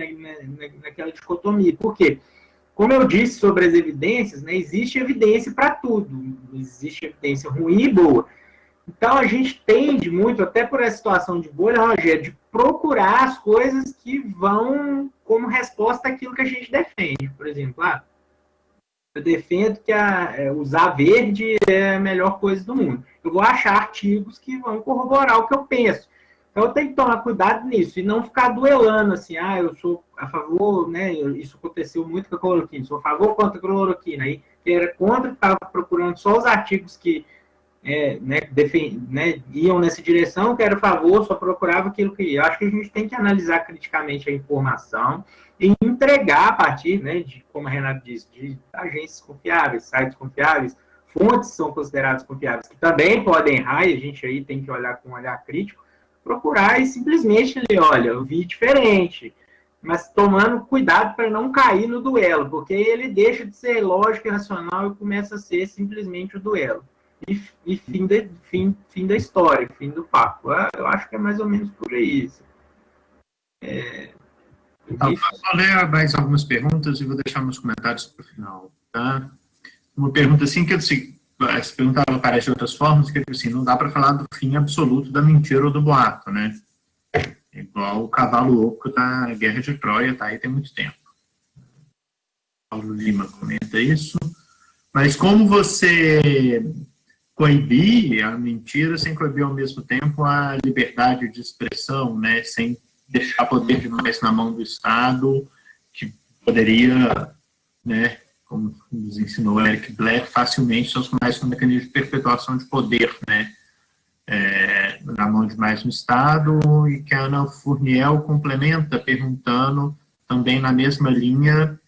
naquela dicotomia. Por quê? Como eu disse sobre as evidências, né, existe evidência para tudo. Existe evidência ruim e boa. Então, a gente tende muito, até por essa situação de bolha, Rogério, de procurar as coisas que vão como resposta àquilo que a gente defende. Por exemplo, eu defendo que usar verde é a melhor coisa do mundo. Eu vou achar artigos que vão corroborar o que eu penso. Então, eu tenho que tomar cuidado nisso e não ficar duelando assim, eu sou a favor, né? Isso aconteceu muito com a cloroquina, sou a favor contra a cloroquina. Aí, que era contra, estava procurando só os artigos que iam nessa direção, que era a favor, só procurava aquilo que ia. Eu acho que a gente tem que analisar criticamente a informação e entregar a partir, né, de, como a Renata disse, de agências confiáveis, sites confiáveis, fontes são consideradas confiáveis, que também podem errar, e a gente aí tem que olhar com um olhar crítico, procurar e simplesmente ler, olha, eu vi diferente, mas tomando cuidado para não cair no duelo, porque ele deixa de ser lógico e racional e começa a ser simplesmente o duelo. E fim da história, fim do papo. Eu acho que é mais ou menos por aí. Então, vou ler mais algumas perguntas e vou deixar meus comentários para o final. Tá? Uma pergunta assim, que essa pergunta aparece de outras formas, que assim, não dá para falar do fim absoluto da mentira ou do boato, né? É igual o cavalo oco da Guerra de Troia, tá aí tem muito tempo. Paulo Lima comenta isso. Mas como você coibir a mentira sem coibir ao mesmo tempo a liberdade de expressão, né, sem deixar poder demais na mão do Estado, que poderia, né, como nos ensinou Eric Black, facilmente transformar-se num mecanismo de perpetuação de poder, né, na mão de mais um Estado, e que a Ana Furniel complementa perguntando, também na mesma linha,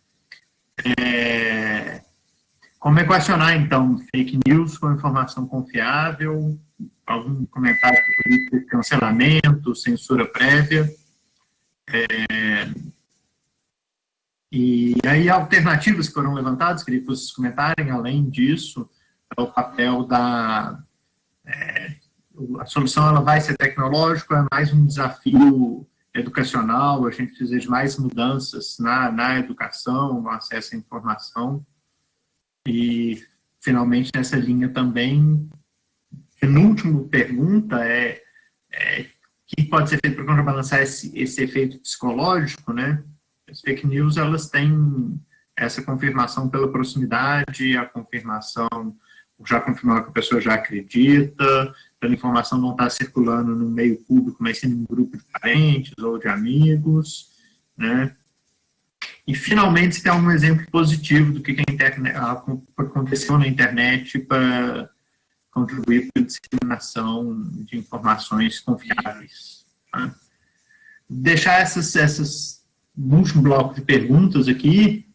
como equacionar, então, fake news com informação confiável, algum comentário sobre cancelamento, censura prévia. E aí, alternativas que foram levantadas, queria que vocês comentarem, além disso, é o papel da... a solução ela vai ser tecnológica, é mais um desafio educacional, a gente precisa de mais mudanças na educação, no acesso à informação. E, finalmente, nessa linha também, penúltima pergunta o que pode ser feito para contrabalançar esse efeito psicológico, né? As fake news, elas têm essa confirmação pela proximidade, a confirmação, já confirmou que a pessoa já acredita, pela informação não está circulando no meio público, mas sim em um grupo de parentes ou de amigos, né? E, finalmente, se tem algum exemplo positivo do que aconteceu na internet para contribuir para a disseminação de informações confiáveis. Tá? Deixar essas último bloco de perguntas aqui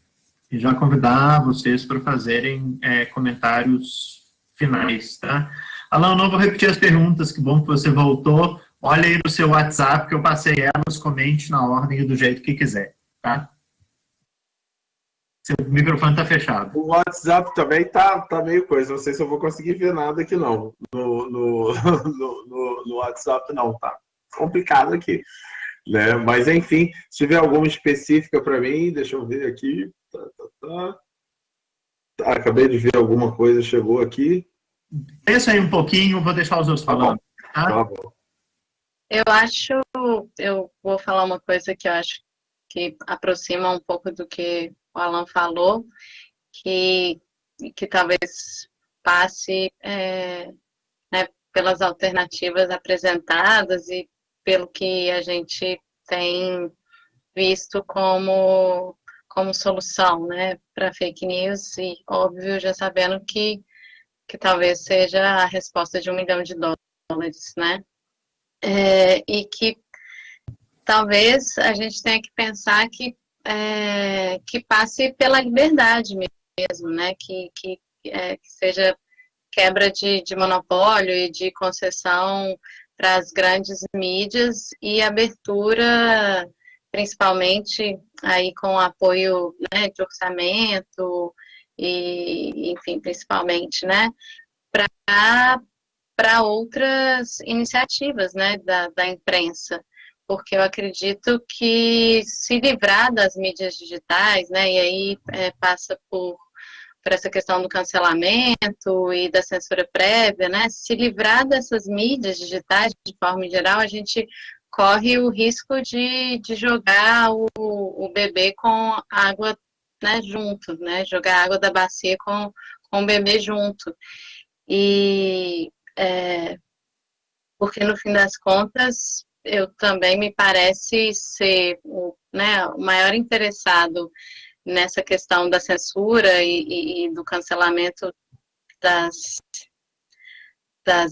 e já convidar vocês para fazerem comentários finais, tá? Alan, não vou repetir as perguntas, que bom que você voltou. Olha aí no seu WhatsApp que eu passei elas, comente na ordem e do jeito que quiser, tá? Seu microfone está fechado. O WhatsApp também tá meio coisa, não sei se eu vou conseguir ver nada aqui não. No WhatsApp não, tá complicado aqui. Né? Mas, enfim, se tiver alguma específica para mim, deixa eu ver aqui. Acabei de ver alguma coisa, chegou aqui. Pensa aí um pouquinho, vou deixar os outros falando. Tá bom. Eu vou falar uma coisa que eu acho que aproxima um pouco do que o Alan falou, que talvez passe né, pelas alternativas apresentadas e pelo que a gente tem visto como solução, né, para fake news, e óbvio, já sabendo que talvez seja a resposta de $1 milhão, né, e que talvez a gente tenha que pensar que passe pela liberdade mesmo, né, que seja quebra de monopólio e de concessão para as grandes mídias e abertura, principalmente aí com apoio, né, de orçamento e, enfim, principalmente, né, para outras iniciativas, né, da imprensa, porque eu acredito que se livrar das mídias digitais, né, e aí passa por essa questão do cancelamento e da censura prévia, né, se livrar dessas mídias digitais de forma geral, a gente corre o risco de jogar o bebê com água, né, junto, né, jogar a água da bacia com o bebê junto. E porque no fim das contas, eu também me parece ser o maior interessado nessa questão da censura e do cancelamento das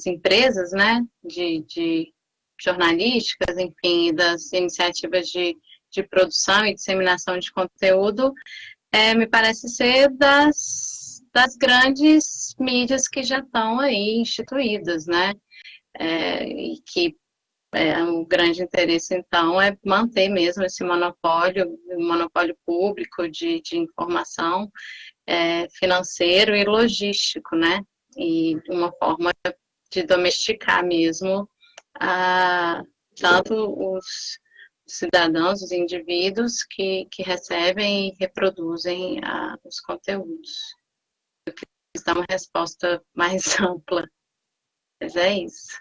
empresas, né, de jornalísticas, enfim, das iniciativas de produção e disseminação de conteúdo, me parece ser das grandes mídias que já estão aí instituídas, né, e que um grande interesse, então, é manter mesmo esse monopólio, um monopólio público de informação, financeiro e logístico, né? E uma forma de domesticar mesmo tanto os cidadãos, os indivíduos que recebem e reproduzem os conteúdos. Eu quis dar uma resposta mais ampla, mas é isso.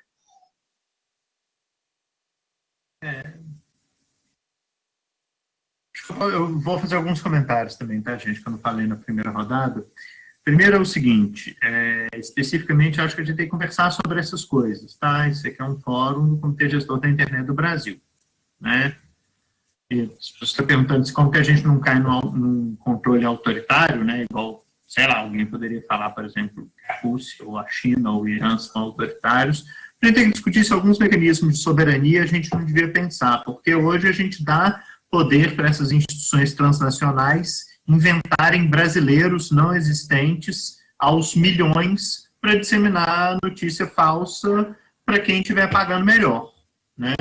Eu vou fazer alguns comentários também, tá, gente, que eu não falei na primeira rodada. Primeiro é o seguinte, especificamente, acho que a gente tem que conversar sobre essas coisas, tá? Isso aqui é um fórum do Comitê Gestor da Internet do Brasil, né? E se você está perguntando como que a gente não cai num controle autoritário, né? Igual, sei lá, alguém poderia falar, por exemplo, que a Rússia ou a China ou o Irã são autoritários. A gente tem que discutir se alguns mecanismos de soberania a gente não devia pensar, porque hoje a gente dá poder para essas instituições transnacionais inventarem brasileiros não existentes aos milhões para disseminar notícia falsa para quem estiver pagando melhor, né?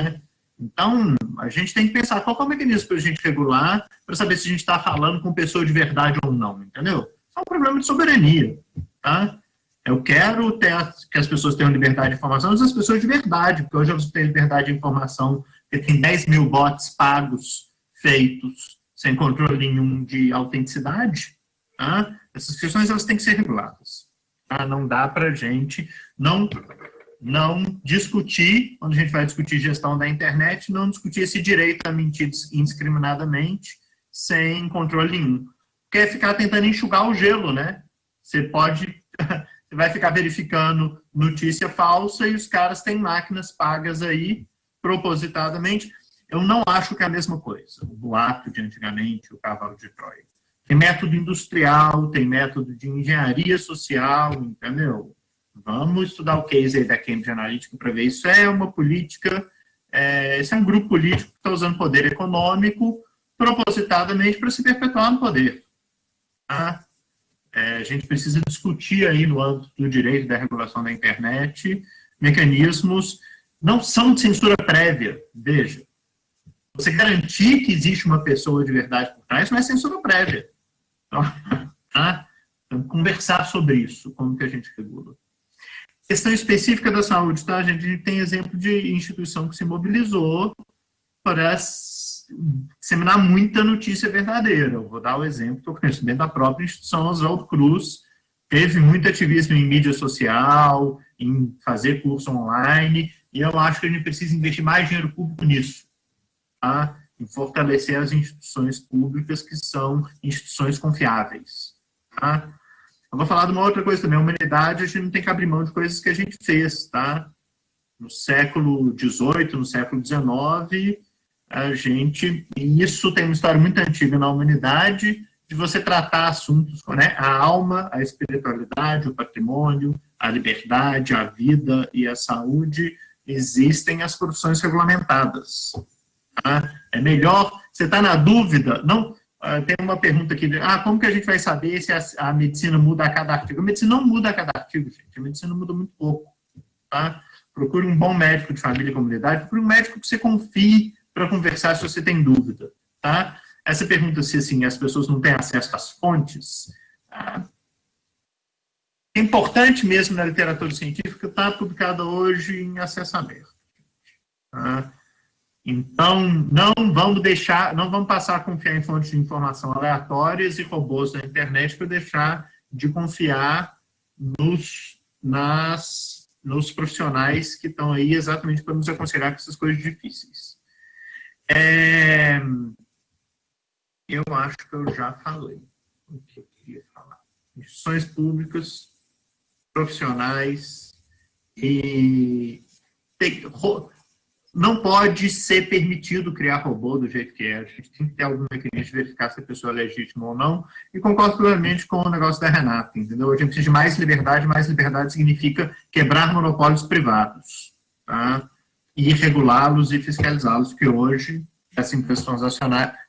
Então, a gente tem que pensar qual é o mecanismo para a gente regular, para saber se a gente está falando com pessoa de verdade ou não, entendeu? É um problema de soberania, tá? Eu quero que as pessoas tenham liberdade de informação, mas as pessoas de verdade, porque hoje elas têm liberdade de informação, porque tem 10 mil bots pagos, feitos, sem controle nenhum de autenticidade, tá? Essas questões elas têm que ser reguladas. Tá? Não dá para a gente não discutir, quando a gente vai discutir gestão da internet, não discutir esse direito a mentir indiscriminadamente, sem controle nenhum. Porque é ficar tentando enxugar o gelo, né? Você vai ficar verificando notícia falsa e os caras têm máquinas pagas aí, propositadamente. Eu não acho que é a mesma coisa. O boato de antigamente, o cavalo de Troia. Tem método industrial, tem método de engenharia social, entendeu? Vamos estudar o case aí da Cambridge Analytica para ver. Isso é uma política, esse é um grupo político que está usando poder econômico propositadamente para se perpetuar no poder. Tá? A gente precisa discutir aí no âmbito do direito da regulação da internet mecanismos, não são de censura prévia, veja. Você garantir que existe uma pessoa de verdade por trás não é censura prévia. Então, tá? Então, conversar sobre isso, como que a gente regula. Questão específica da saúde, tá? A gente tem exemplo de instituição que se mobilizou para disseminar muita notícia verdadeira. Eu vou dar o exemplo que eu conheço dentro da própria instituição Oswaldo Cruz. Teve muito ativismo em mídia social, em fazer curso online, e eu acho que a gente precisa investir mais dinheiro público nisso, tá? Em fortalecer as instituições públicas que são instituições confiáveis. Tá? Eu vou falar de uma outra coisa também. A humanidade, a gente não tem que abrir mão de coisas que a gente fez. Tá? No século XVIII, no século XIX, a gente... E isso tem uma história muito antiga na humanidade, de você tratar assuntos, né? A alma, a espiritualidade, o patrimônio, a liberdade, a vida e a saúde. Existem as profissões regulamentadas. Tá? É melhor, você está na dúvida, não, tem uma pergunta aqui, como que a gente vai saber se a medicina muda a cada artigo? A medicina não muda a cada artigo, gente, a medicina muda muito pouco. Tá? Procure um bom médico de família e comunidade, procure um médico que você confie para conversar se você tem dúvida. Tá? Essa pergunta, se assim, as pessoas não têm acesso às fontes, é importante mesmo na literatura científica, está publicada hoje em acesso aberto. Tá? Então, não vamos passar a confiar em fontes de informação aleatórias e robôs da internet para deixar de confiar nos profissionais que estão aí exatamente para nos aconselhar com essas coisas difíceis. Eu acho que eu já falei o que eu queria falar. Instituições públicas, profissionais e... Não pode ser permitido criar robô do jeito que é. A gente tem que ter algum mecanismo de verificar se a pessoa é legítima ou não. E concordo plenamente com o negócio da Renata, entendeu? A gente precisa de mais liberdade significa quebrar monopólios privados, tá? E regulá-los e fiscalizá-los, que hoje as empresas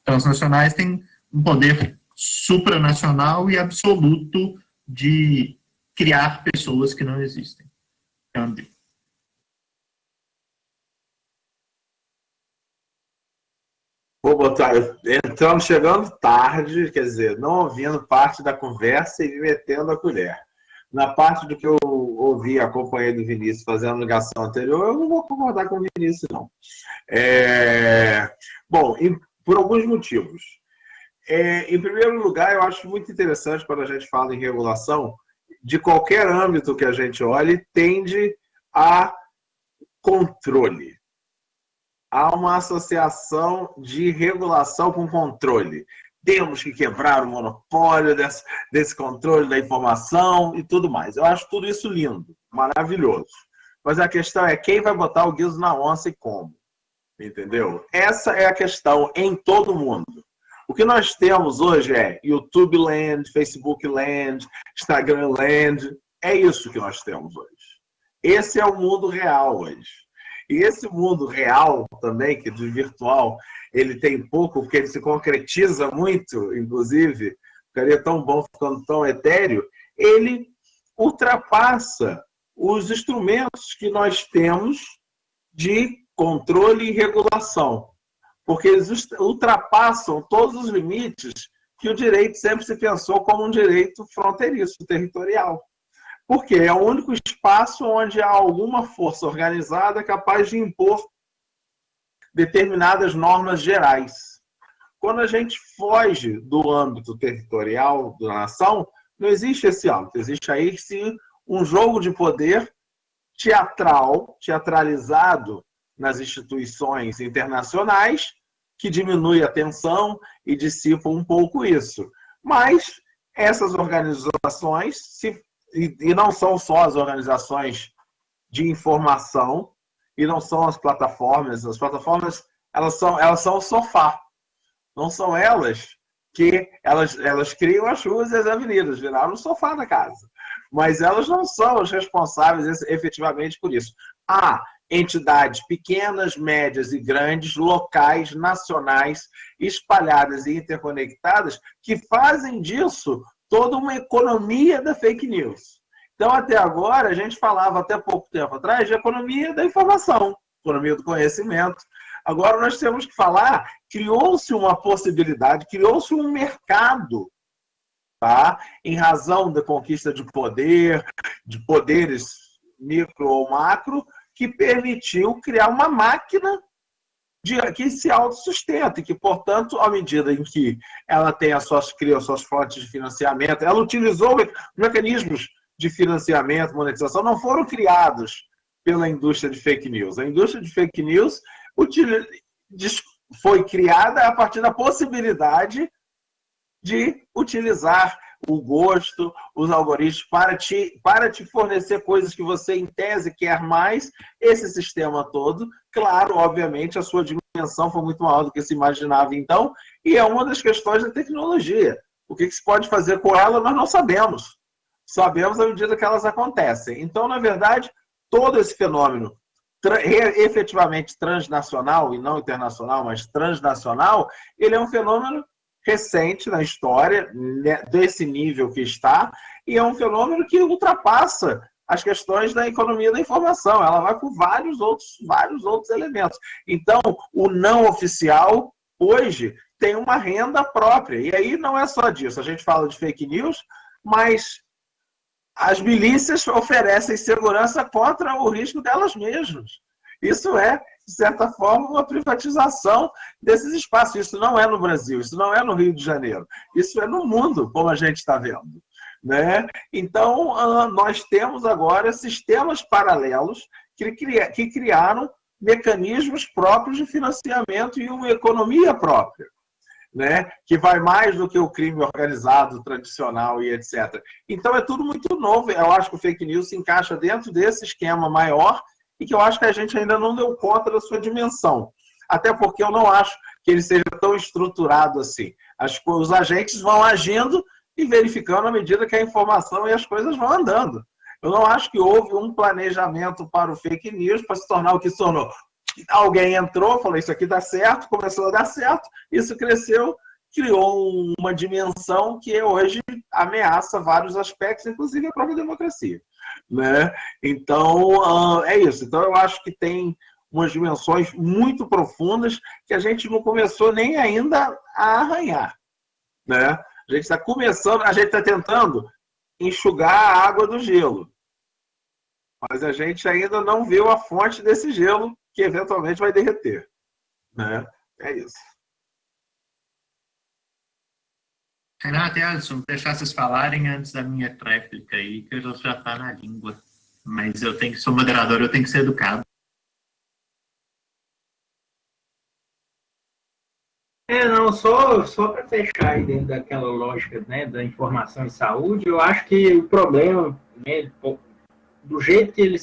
transnacionais têm um poder supranacional e absoluto de criar pessoas que não existem. Também. Vou botar, chegando tarde, quer dizer, não ouvindo parte da conversa e me metendo a colher. Na parte do que eu ouvi, acompanhei do Vinícius fazendo ligação anterior, eu não vou concordar com o Vinícius, não. Bom, por alguns motivos. Em primeiro lugar, eu acho muito interessante quando a gente fala em regulação, de qualquer âmbito que a gente olhe, tende a controle. Há uma associação de regulação com controle. Temos que quebrar o monopólio desse controle da informação e tudo mais. Eu acho tudo isso lindo, maravilhoso. Mas a questão é quem vai botar o guiso na onça e como. Entendeu? Essa é a questão em todo mundo. O que nós temos hoje é YouTube Land, Facebook Land, Instagram Land. É isso que nós temos hoje. Esse é o mundo real hoje. E esse mundo real também, que do virtual, ele tem pouco, porque ele se concretiza muito, inclusive, ficaria tão bom ficando tão etéreo, ele ultrapassa os instrumentos que nós temos de controle e regulação, porque eles ultrapassam todos os limites que o direito sempre se pensou como um direito fronteiriço, territorial. Porque é o único espaço onde há alguma força organizada capaz de impor determinadas normas gerais. Quando a gente foge do âmbito territorial da nação, não existe esse âmbito, existe aí sim um jogo de poder teatralizado nas instituições internacionais, que diminui a tensão e dissipa um pouco isso. Mas essas organizações, e não são só as organizações de informação, e não são as plataformas elas são o sofá. Não são elas que elas criam as ruas e as avenidas, viraram o sofá da casa. Mas elas não são os responsáveis efetivamente por isso. Há entidades pequenas, médias e grandes, locais, nacionais, espalhadas e interconectadas, que fazem disso toda uma economia da fake news. Então, até agora, a gente falava, até pouco tempo atrás, de economia da informação, economia do conhecimento. Agora nós temos que falar, criou-se uma possibilidade, criou-se um mercado, tá? Em razão da conquista de poder, de poderes micro ou macro, que permitiu criar uma máquina que se autossustenta e que, portanto, à medida em que ela tem cria as suas fontes de financiamento, ela utilizou mecanismos de financiamento, monetização, não foram criados pela indústria de fake news. A indústria de fake news foi criada a partir da possibilidade de utilizar o gosto, os algoritmos para te fornecer coisas que você, em tese, quer mais. Esse sistema todo, claro, obviamente, a sua dimensão foi muito maior do que se imaginava então, e é uma das questões da tecnologia. O que se pode fazer com ela, nós não sabemos. Sabemos à medida que elas acontecem. Então, na verdade, todo esse fenômeno efetivamente transnacional, e não internacional, mas transnacional, ele é um fenômeno recente na história, desse nível que está, e é um fenômeno que ultrapassa as questões da economia da informação. Ela vai por vários outros elementos. Então, o não oficial, hoje, tem uma renda própria. E aí não é só disso. A gente fala de fake news, mas as milícias oferecem segurança contra o risco delas mesmas. Isso é, de certa forma, uma privatização desses espaços. Isso não é no Brasil, isso não é no Rio de Janeiro. Isso é no mundo, como a gente está vendo. Né? Então, nós temos agora sistemas paralelos que criaram mecanismos próprios de financiamento e uma economia própria. Né, que vai mais do que o crime organizado, tradicional e etc. Então é tudo muito novo. Eu acho que o fake news se encaixa dentro desse esquema maior e que eu acho que a gente ainda não deu conta da sua dimensão. Até porque eu não acho que ele seja tão estruturado assim. Os agentes vão agindo e verificando à medida que a informação e as coisas vão andando. Eu não acho que houve um planejamento para o fake news para se tornar o que se tornou. Alguém entrou, falou, isso aqui dá certo, começou a dar certo, isso cresceu, criou uma dimensão que hoje ameaça vários aspectos, inclusive a própria democracia. Né? Então, é isso. Então, eu acho que tem umas dimensões muito profundas que a gente não começou nem ainda a arranhar. Né? A gente está começando, a gente está tentando enxugar a água do gelo. Mas a gente ainda não viu a fonte desse gelo que eventualmente vai derreter. Né? É isso. Renato e Alisson, deixar vocês falarem antes da minha tréplica aí, que eu já está na língua. Mas eu tenho que ser moderador, eu tenho que ser educado. Não, só para fechar aí dentro daquela lógica, né, da informação em saúde, eu acho que o problema, né, do jeito que ele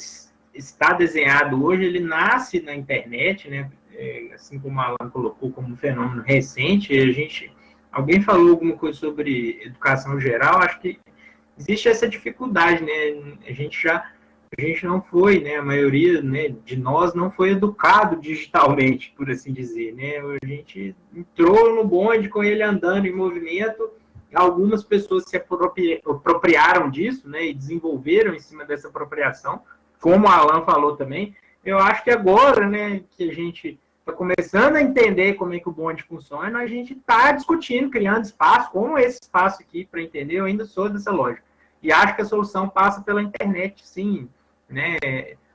está desenhado hoje, ele nasce na internet, né? Assim como a Alan colocou como um fenômeno recente, alguém falou alguma coisa sobre educação geral, acho que existe essa dificuldade, né? A gente não foi, né? A maioria, né, de nós não foi educado digitalmente, por assim dizer, né? A gente entrou no bonde com ele andando em movimento algumas pessoas se apropriaram disso, né, e desenvolveram em cima dessa apropriação, como o Alan falou também. Eu acho que agora, né, que a gente está começando a entender como é que o bonde funciona, a gente está discutindo, criando espaço, como esse espaço aqui, para entender, eu ainda sou dessa lógica. E acho que a solução passa pela internet, sim, né,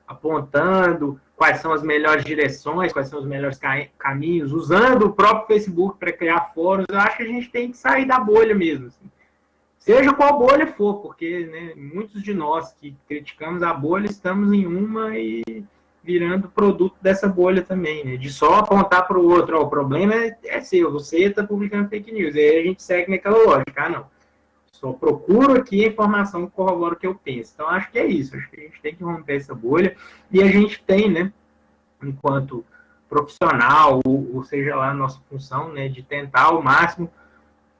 apontando quais são as melhores direções, quais são os melhores caminhos, usando o próprio Facebook para criar fóruns. Eu acho que a gente tem que sair da bolha mesmo, assim. Seja qual bolha for, porque, né, muitos de nós que criticamos a bolha estamos em uma e virando produto dessa bolha também, né? De só apontar para o outro, o problema é seu, você está publicando fake news. E aí a gente segue naquela lógica, não. Só procuro aqui a informação que corrobora o que eu penso. Então, acho que é isso. Acho que a gente tem que romper essa bolha. E a gente tem, né, enquanto profissional, ou seja lá a nossa função, né, de tentar ao máximo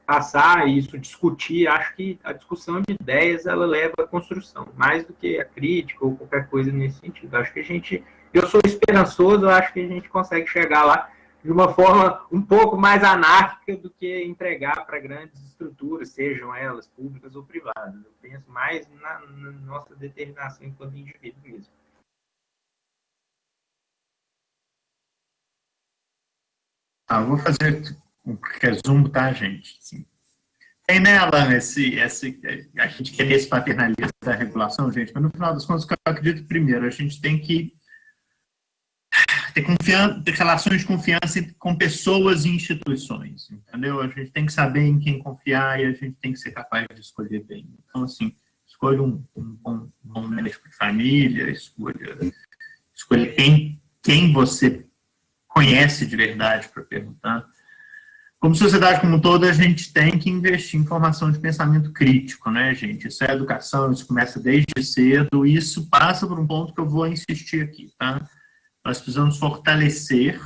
passar isso, discutir. Acho que a discussão de ideias, ela leva à construção, mais do que a crítica ou qualquer coisa nesse sentido. Acho que eu sou esperançoso, acho que a gente consegue chegar lá de uma forma um pouco mais anárquica do que entregar para grandes estruturas, sejam elas públicas ou privadas. Eu penso mais na nossa determinação enquanto indivíduo mesmo. Eu vou fazer um resumo, tá, gente? Sim. Tem nela a gente quer esse paternalismo da regulação, gente, mas no final das contas, eu acredito que, primeiro, a gente tem que ter relações de confiança com pessoas e instituições, entendeu? A gente tem que saber em quem confiar e a gente tem que ser capaz de escolher bem. Então, assim, escolha um bom médico de família, escolha quem você conhece de verdade para perguntar. Como sociedade como um todo, a gente tem que investir em formação de pensamento crítico, né, gente? Isso é educação, isso começa desde cedo, e isso passa por um ponto que eu vou insistir aqui, tá? Nós precisamos fortalecer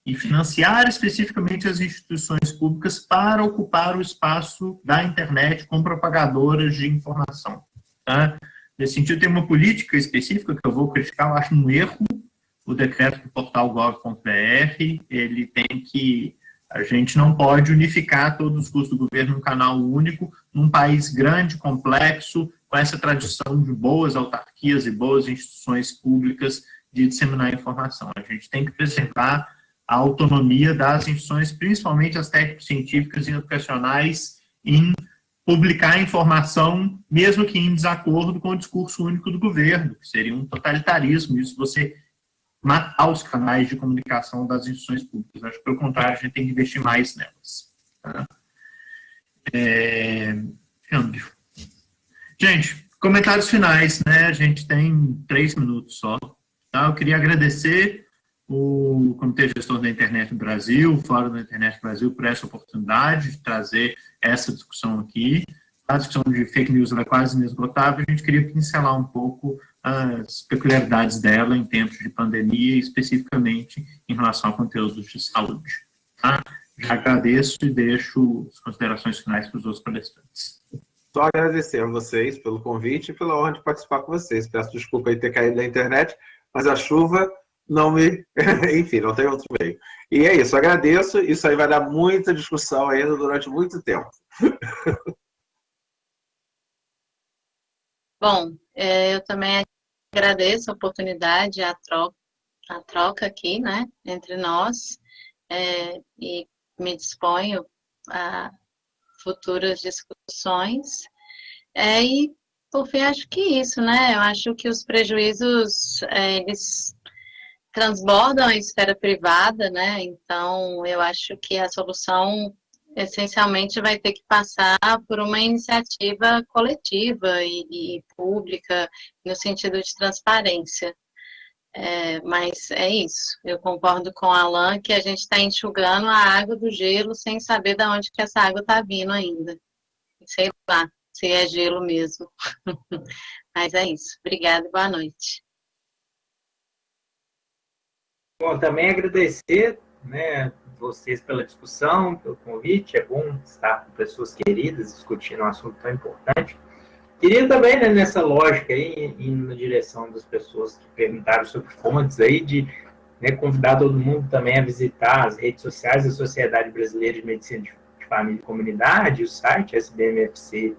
e financiar especificamente as instituições públicas para ocupar o espaço da internet com propagadoras de informação, tá? Nesse sentido, tem uma política específica que eu vou criticar, eu acho um erro, o decreto do portal gov.br, ele tem que... A gente não pode unificar todos os custos do governo num canal único, num país grande, complexo, com essa tradição de boas autarquias e boas instituições públicas de disseminar informação. A gente tem que preservar a autonomia das instituições, principalmente as técnico-científicas e educacionais, em publicar informação, mesmo que em desacordo com o discurso único do governo, que seria um totalitarismo, isso você matar os canais de comunicação das instituições públicas. Acho que, pelo contrário, a gente tem que investir mais nelas. Tá? Gente, comentários finais, né? A gente tem 3 minutos só. Tá? Eu queria agradecer o Comitê Gestor da Internet no Brasil, o Fórum da Internet no Brasil, por essa oportunidade de trazer essa discussão aqui. A discussão de fake news é quase inesgotável. A gente queria pincelar um pouco as peculiaridades dela em tempos de pandemia, especificamente em relação a conteúdos de saúde. Tá? Já agradeço e deixo as considerações finais para os outros palestrantes. Só agradecer a vocês pelo convite e pela honra de participar com vocês. Peço desculpa aí ter caído na internet, mas a chuva não me... Enfim, não tem outro meio. E é isso, agradeço. Isso aí vai dar muita discussão ainda durante muito tempo. Bom, eu também agradeço a oportunidade, a troca aqui, né, entre nós, e me disponho a futuras discussões. E, por fim, acho que isso, né, eu acho que os prejuízos, eles transbordam a esfera privada, né, então eu acho que a solução essencialmente vai ter que passar por uma iniciativa coletiva e pública, no sentido de transparência. Mas é isso, eu concordo com a Alan que a gente está enxugando a água do gelo sem saber de onde que essa água está vindo ainda. Sei lá, se é gelo mesmo. Mas é isso, obrigada e boa noite. Bom, também agradecer, né, vocês pela discussão, pelo convite. É bom estar com pessoas queridas discutindo um assunto tão importante. Queria também, né, nessa lógica aí, indo na direção das pessoas que perguntaram sobre fontes aí, de, né, convidar todo mundo também a visitar as redes sociais da Sociedade Brasileira de Medicina de Família e Comunidade, o site sbmfc.org.br.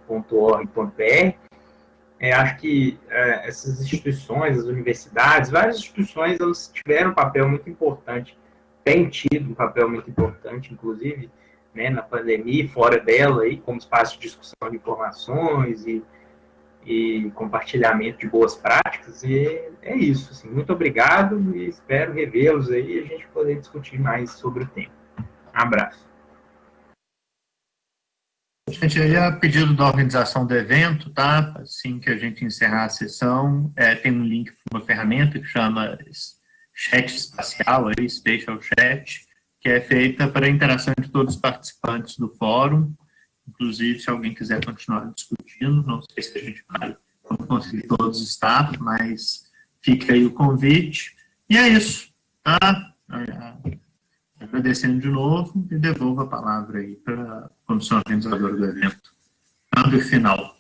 Acho que essas instituições, as universidades, várias instituições, elas tiveram um papel muito importante, têm tido um papel muito importante, inclusive, né, na pandemia, fora dela, aí, como espaço de discussão de informações e compartilhamento de boas práticas, e é isso. Assim, muito obrigado e espero revê-los aí e a gente poder discutir mais sobre o tema. Um abraço. Gente, aí a pedido da organização do evento, tá? Assim que a gente encerrar a sessão, tem um link para uma ferramenta que chama Chat Espacial, aí, Spatial Chat, que é feita para a interação de todos os participantes do fórum. Inclusive, se alguém quiser continuar discutindo, não sei se a gente vai conseguir todos estar, mas fica aí o convite. E é isso, tá? Agradecendo de novo e devolvo a palavra aí para a comissão organizadora do evento. Câmbio final.